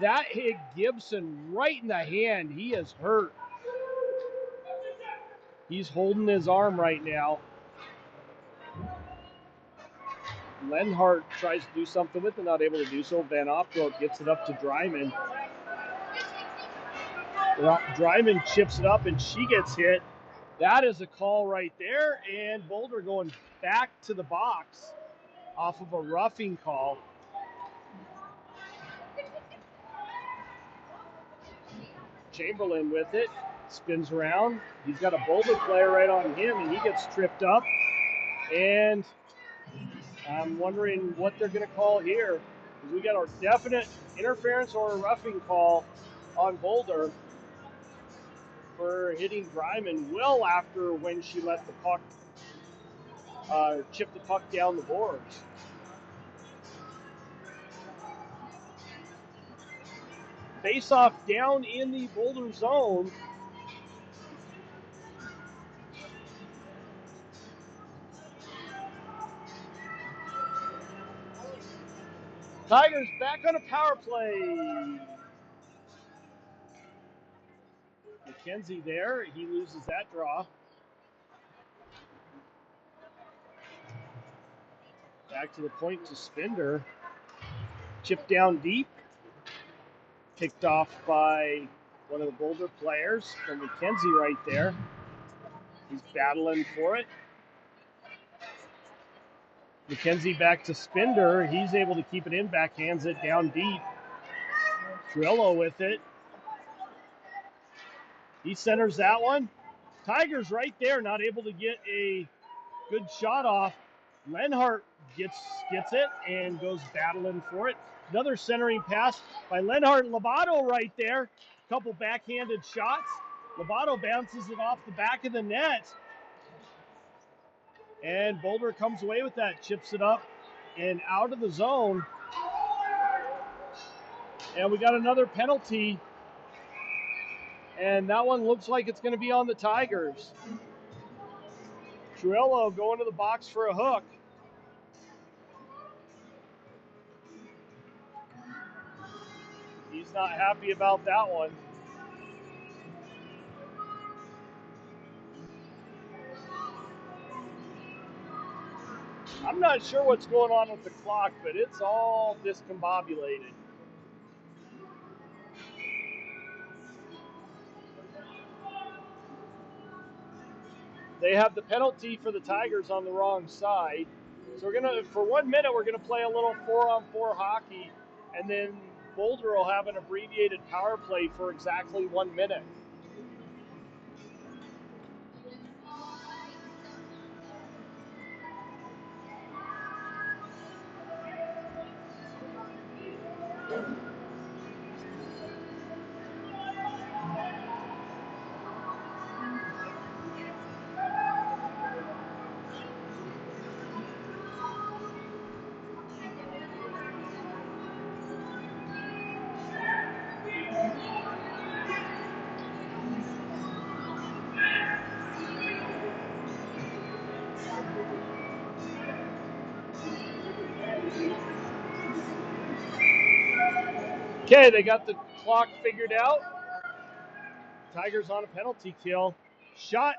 That hit Gibson right in the hand. He is hurt. He's holding his arm right now. Lenhart tries to do something with it, not able to do so. Van Opdorp gets it up to Dryman. Dryman chips it up, and she gets hit. That is a call right there, and Boulder going back to the box off of a roughing call. Chamberlain with it, spins around. He's got a Boulder player right on him, and he gets tripped up. And I'm wondering what they're going to call here. We got a definite interference or a roughing call on Boulder for hitting Dryman well after when she let the puck, chip the puck down the boards. Face off down in the Boulder zone. Tigers back on a power play. McKenzie there. He loses that draw. Back to the point to Spinder. Chip down deep. Picked off by one of the Boulder players from McKenzie right there. He's battling for it. McKenzie back to Spinder. He's able to keep it in, backhands it down deep. Trillo with it. He centers that one. Tigers right there, not able to get a good shot off. Lenhart gets it and goes battling for it. Another centering pass by Lenhart. Lovato right there. Couple backhanded shots. Lovato bounces it off the back of the net. And Boulder comes away with that, chips it up and out of the zone. And we got another penalty. And that one looks like it's going to be on the Tigers. Truello going to the box for a hook. He's not happy about that one. I'm not sure what's going on with the clock, but it's all discombobulated. They have the penalty for the Tigers on the wrong side. So we're gonna, for 1 minute, we're gonna play a little 4-on-4 hockey, and then Boulder will have an abbreviated power play for exactly 1 minute. Okay, they got the clock figured out. Tigers on a penalty kill. Shot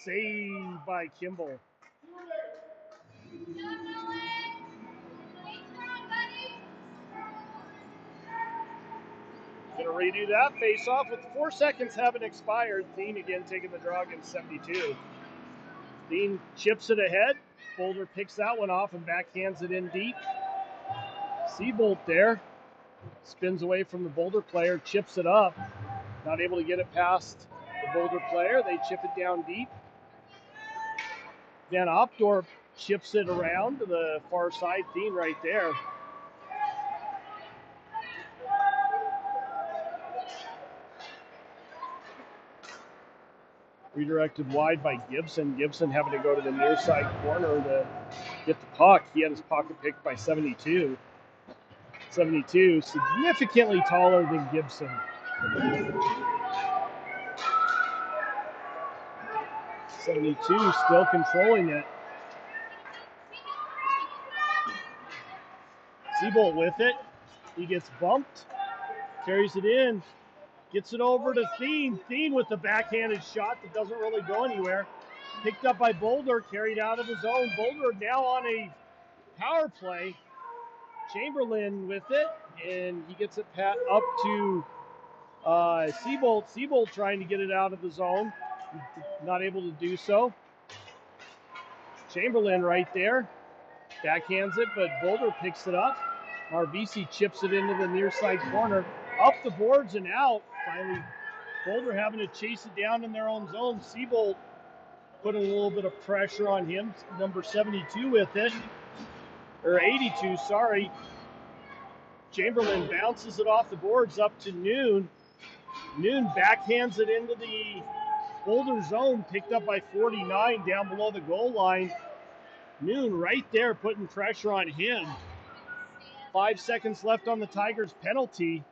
saved by Kimball. Gonna redo that face-off with 4 seconds having expired. Thien again taking the draw against 72. Thien chips it ahead. Boulder picks that one off and backhands it in deep. Seabolt there. Spins away from the Boulder player, chips it up. Not able to get it past the Boulder player. They chip it down deep. Van Opdorp chips it around to the far side. Thien right there. Redirected wide by Gibson. Gibson having to go to the near side corner to get the puck. He had his pocket picked by 72. 72, significantly taller than Gibson. 72, still controlling it. Seabolt with it. He gets bumped, carries it in, gets it over to Thien. Thien with the backhanded shot that doesn't really go anywhere. Picked up by Boulder, carried out of his own. Boulder now on a power play. Chamberlain with it, and he gets it up to Seabolt. Seabolt trying to get it out of the zone. Not able to do so. Chamberlain right there. Backhands it, but Boulder picks it up. Marvisi chips it into the near side corner. Up the boards and out. Finally, Boulder having to chase it down in their own zone. Seabolt putting a little bit of pressure on him. Number 72 with it. Or 82, sorry. Chamberlain bounces it off the boards up to Noon. Noon backhands it into the Boulder zone, picked up by 49 down below the goal line. Noon right there putting pressure on him. 5 seconds left on the Tigers penalty.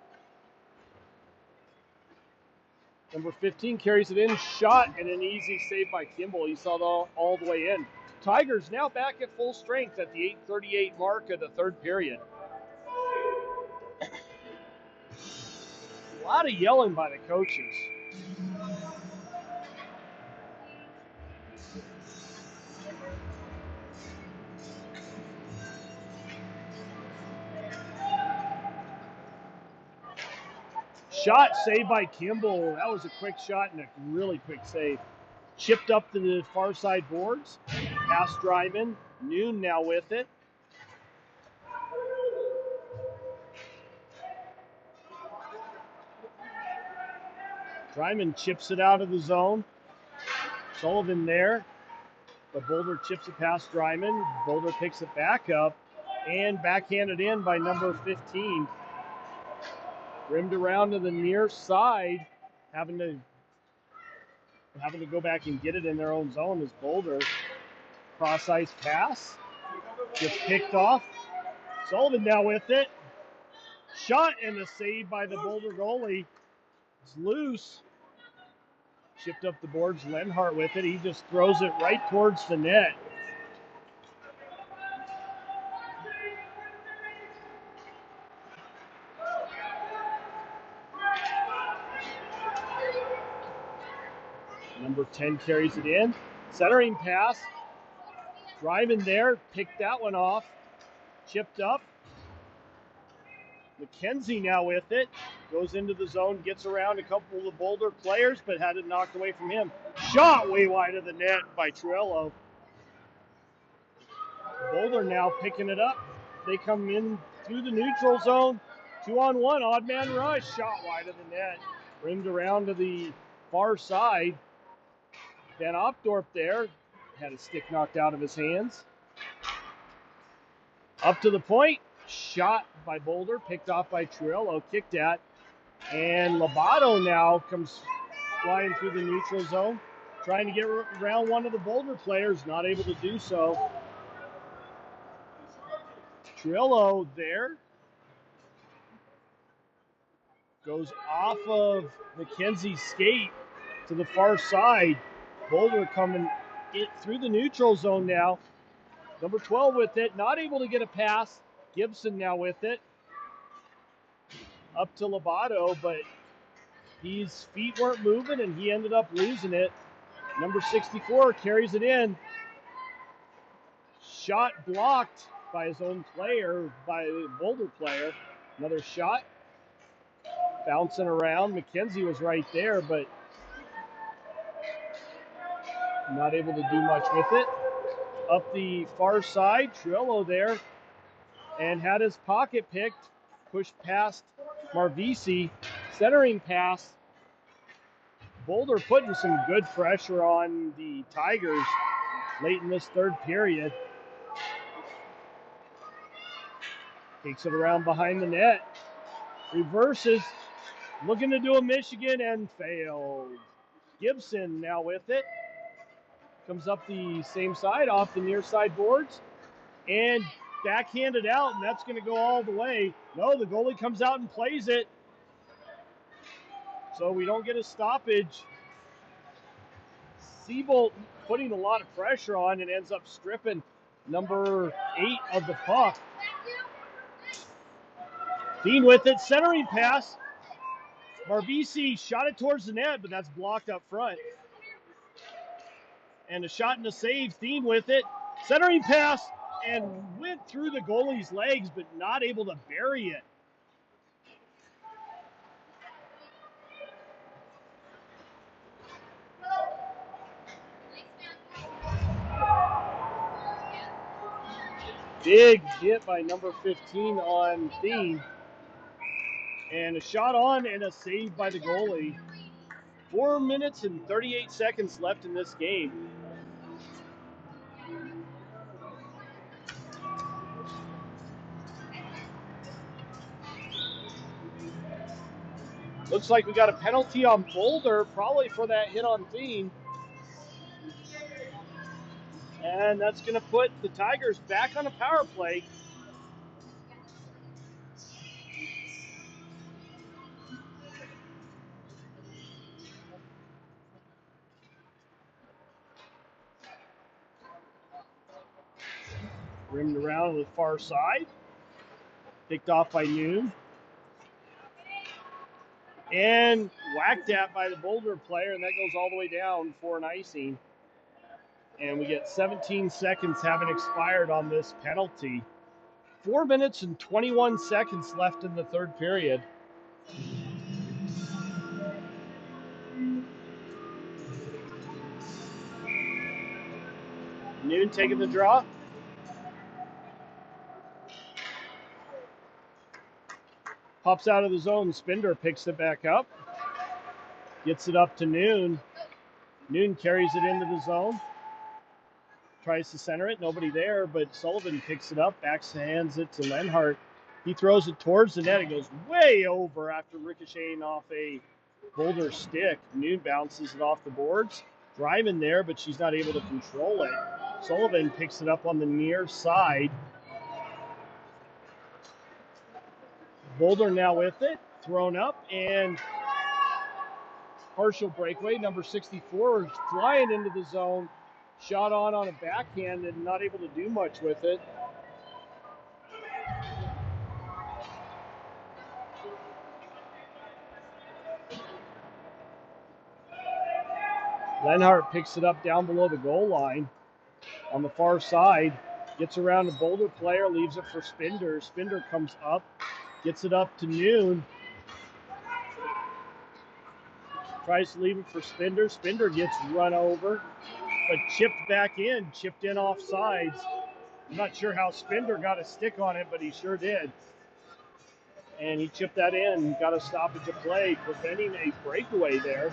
Number 15 carries it in, shot, and an easy save by Kimball. He saw it all the way in. Tigers now back at full strength at the 8:38 mark of the third period. A lot of yelling by the coaches. Shot saved by Kimball. That was a quick shot and a really quick save. Chipped up to the far side boards. Pass Dryman. Noon now with it. Dryman chips it out of the zone. Sullivan there. But Boulder chips it past Dryman. Boulder picks it back up and backhanded in by number 15. Rimmed around to the near side, having to go back and get it in their own zone is Boulder. Cross ice pass. Gets picked off. Sullivan now with it. Shot and a save by the Boulder goalie. It's loose. Chipped up the boards. Lenhart with it. He just throws it right towards the net. Number 10 carries it in. Centering pass. Driving there. Picked that one off. Chipped up. McKenzie now with it. Goes into the zone. Gets around a couple of the Boulder players, but had it knocked away from him. Shot way wide of the net by Truello. Boulder now picking it up. They come in through the neutral zone. 2-on-1. Odd man rush. Shot wide of the net. Rimmed around to the far side. Van Opdorp there. Had a stick knocked out of his hands. Up to the point. Shot by Boulder. Picked off by Truello. Kicked at. And Lobato now comes flying through the neutral zone. Trying to get around one of the Boulder players. Not able to do so. Truello there. Goes off of McKenzie's skate to the far side. Boulder coming through the neutral zone now. Number 12 with it. Not able to get a pass. Gibson now with it. Up to Lobato, but his feet weren't moving and he ended up losing it. Number 64 carries it in. Shot blocked by his own player, by the Boulder player. Another shot. Bouncing around. McKenzie was right there, but not able to do much with it. Up the far side, Truello there, and had his pocket picked, pushed past Marvisi. Centering pass Boulder putting some good pressure on the Tigers late in this third period. Takes it around behind the net. Reverses. Looking to do a Michigan and failed. Gibson now with it. Comes up the same side off the near side boards. And backhanded out, and that's going to go all the way. No, the goalie comes out and plays it. So we don't get a stoppage. Siebold putting a lot of pressure on and ends up stripping number 8 of the puck. Dean with it, centering pass. Barbisi shot it towards the net, but that's blocked up front. And a shot and a save. Dean with it, centering pass, and went through the goalie's legs, but not able to bury it. Big hit by number 15 on Dean. And a shot on and a save by the goalie. 4 minutes and 38 seconds left in this game. Looks like we got a penalty on Boulder, probably for that hit on Dean. And that's going to put the Tigers back on a power play. Rimmed around on the far side. Picked off by Noon. And whacked at by the Boulder player, and that goes all the way down for an icing. And we get 17 seconds having expired on this penalty. 4 minutes and 21 seconds left in the third period. Noon taking the draw. Pops out of the zone. Spinder picks it back up. Gets it up to Noon. Noon carries it into the zone. Tries to center it. Nobody there, but Sullivan picks it up. Backhands it to Lenhart. He throws it towards the net. It goes way over after ricocheting off a Boulder stick. Noon bounces it off the boards. Driving there, but she's not able to control it. Sullivan picks it up on the near side. Boulder now with it, thrown up, and partial breakaway. Number 64 is flying into the zone. Shot on a backhand and not able to do much with it. Lenhart picks it up down below the goal line on the far side. Gets around the Boulder player, leaves it for Spinder. Spinder comes up, gets it up to Noon. Tries to leave it for Spinder. Spinder gets run over, but chipped back in, chipped in off sides. I'm not sure how Spinder got a stick on it, but he sure did. And he chipped that in, got a stoppage of play, preventing a breakaway there.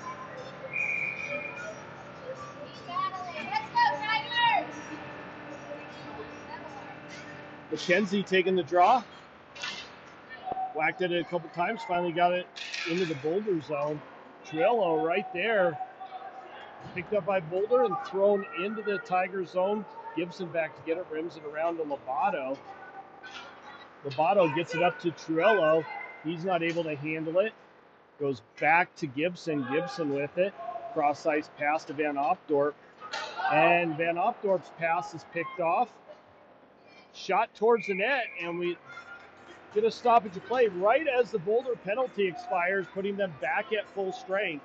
McKenzie taking the draw. Whacked it a couple times, finally got it into the Boulder zone. Triello right there. Picked up by Boulder and thrown into the Tiger zone. Gibson back to get it, rims it around to Lobato. Lobato gets it up to Triello. He's not able to handle it. Goes back to Gibson. Gibson with it. Cross-ice pass to Van Opdorp. And Van Opdorp's pass is picked off. Shot towards the net, and we get a stoppage of play right as the Boulder penalty expires, putting them back at full strength.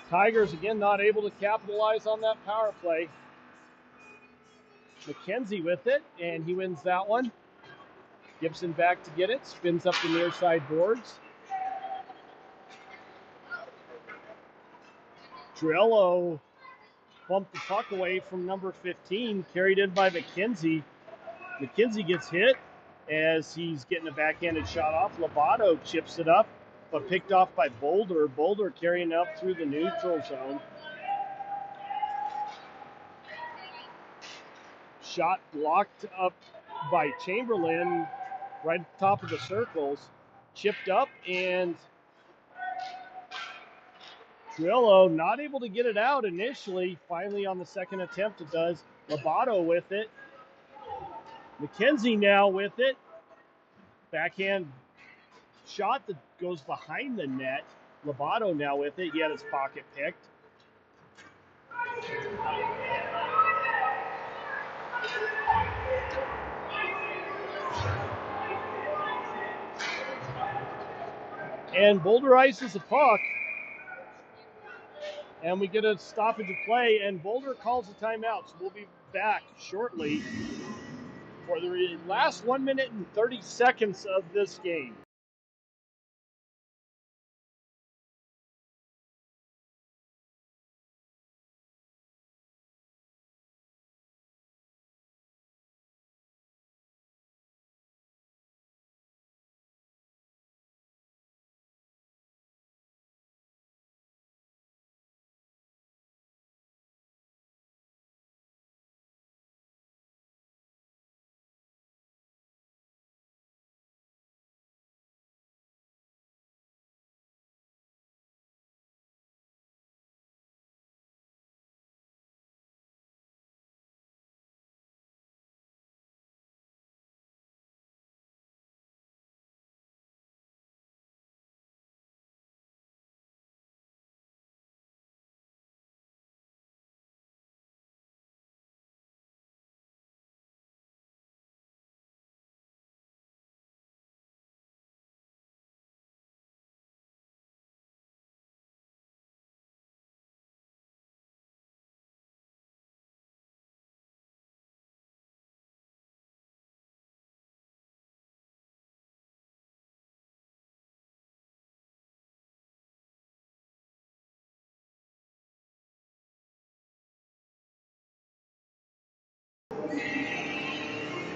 Tigers again not able to capitalize on that power play. McKenzie with it, and he wins that one. Gibson back to get it, spins up the near side boards. Triello bumped the puck away from number 15, carried in by McKenzie. McKenzie gets hit as he's getting a backhanded shot off. Lobato chips it up, but picked off by Boulder. Boulder carrying up through the neutral zone. Shot blocked up by Chamberlain right at the top of the circles. Chipped up, and Trillo not able to get it out initially. Finally, on the second attempt, it does. Lobato with it. McKenzie now with it. Backhand shot that goes behind the net. Lobato now with it. He had his pocket picked. And Boulder ices the puck. And we get a stoppage of play, and Boulder calls a timeout. So we'll be back shortly for the last 1 minute and 30 seconds of this game.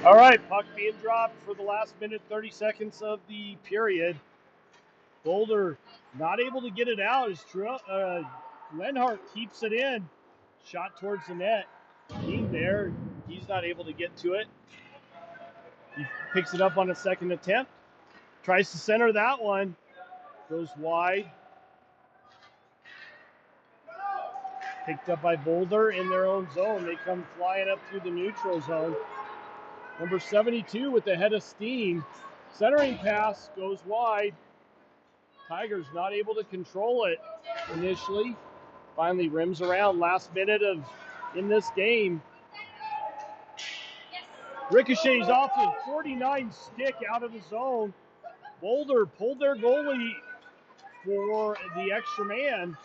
All right, puck being dropped for the last minute, 30 seconds of the period. Boulder not able to get it out as Lenhart keeps it in. Shot towards the net. Being there, he's not able to get to it. He picks it up on a second attempt. Tries to center that one. Goes wide. Picked up by Boulder in their own zone. They come flying up through the neutral zone. Number 72 with the head of steam. Centering pass goes wide. Tigers not able to control it initially. Finally rims around last minute of in this game. Ricochets off the 49 stick out of the zone. Boulder pulled their goalie for the extra man.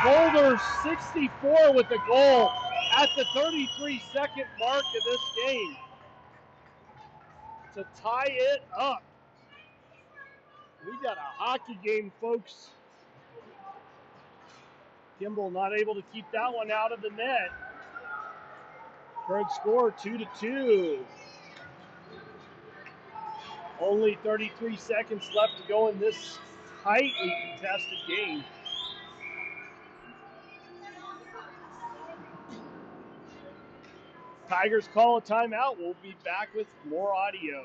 Boulder 64 with the goal at the 33-second mark of this game to tie it up. We got a hockey game, folks. Kimball not able to keep that one out of the net. Current score 2-2. Only 33 seconds left to go in this tightly contested game. Tigers call a timeout. We'll be back with more audio.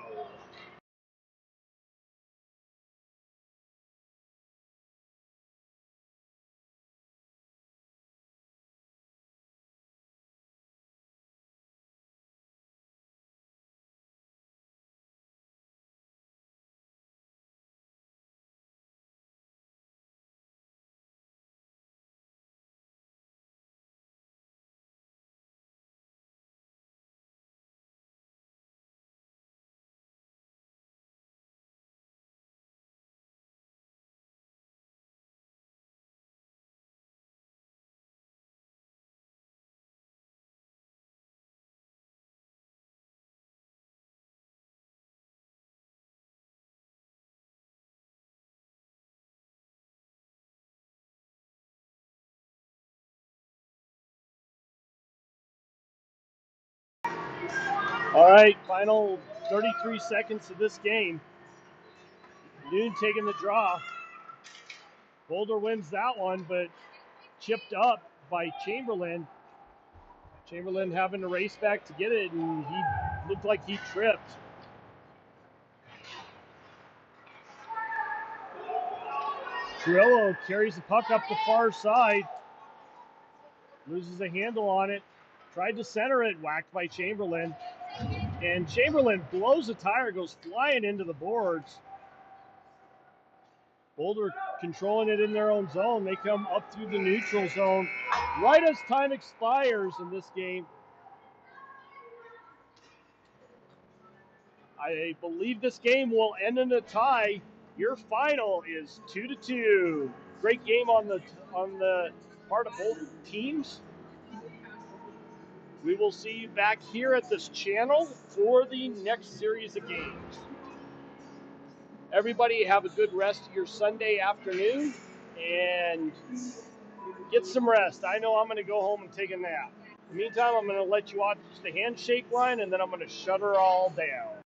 All right, final 33 seconds of this game. Noon taking the draw. Boulder wins that one, but chipped up by Chamberlain. Chamberlain having to race back to get it, and he looked like he tripped. Trillo carries the puck up the far side, loses a handle on it, tried to center it, whacked by Chamberlain, and Chamberlain blows a tire, goes flying into the boards. Boulder controlling it in their own zone. They come up through the neutral zone right as time expires in this game. I believe this game will end in a tie. Your final is 2-2. Great game on the part of both teams. We will see you back here at this channel for the next series of games. Everybody have a good rest of your Sunday afternoon and get some rest. I know I'm going to go home and take a nap. In the meantime, I'm going to let you watch the handshake line, and then I'm going to shut her all down.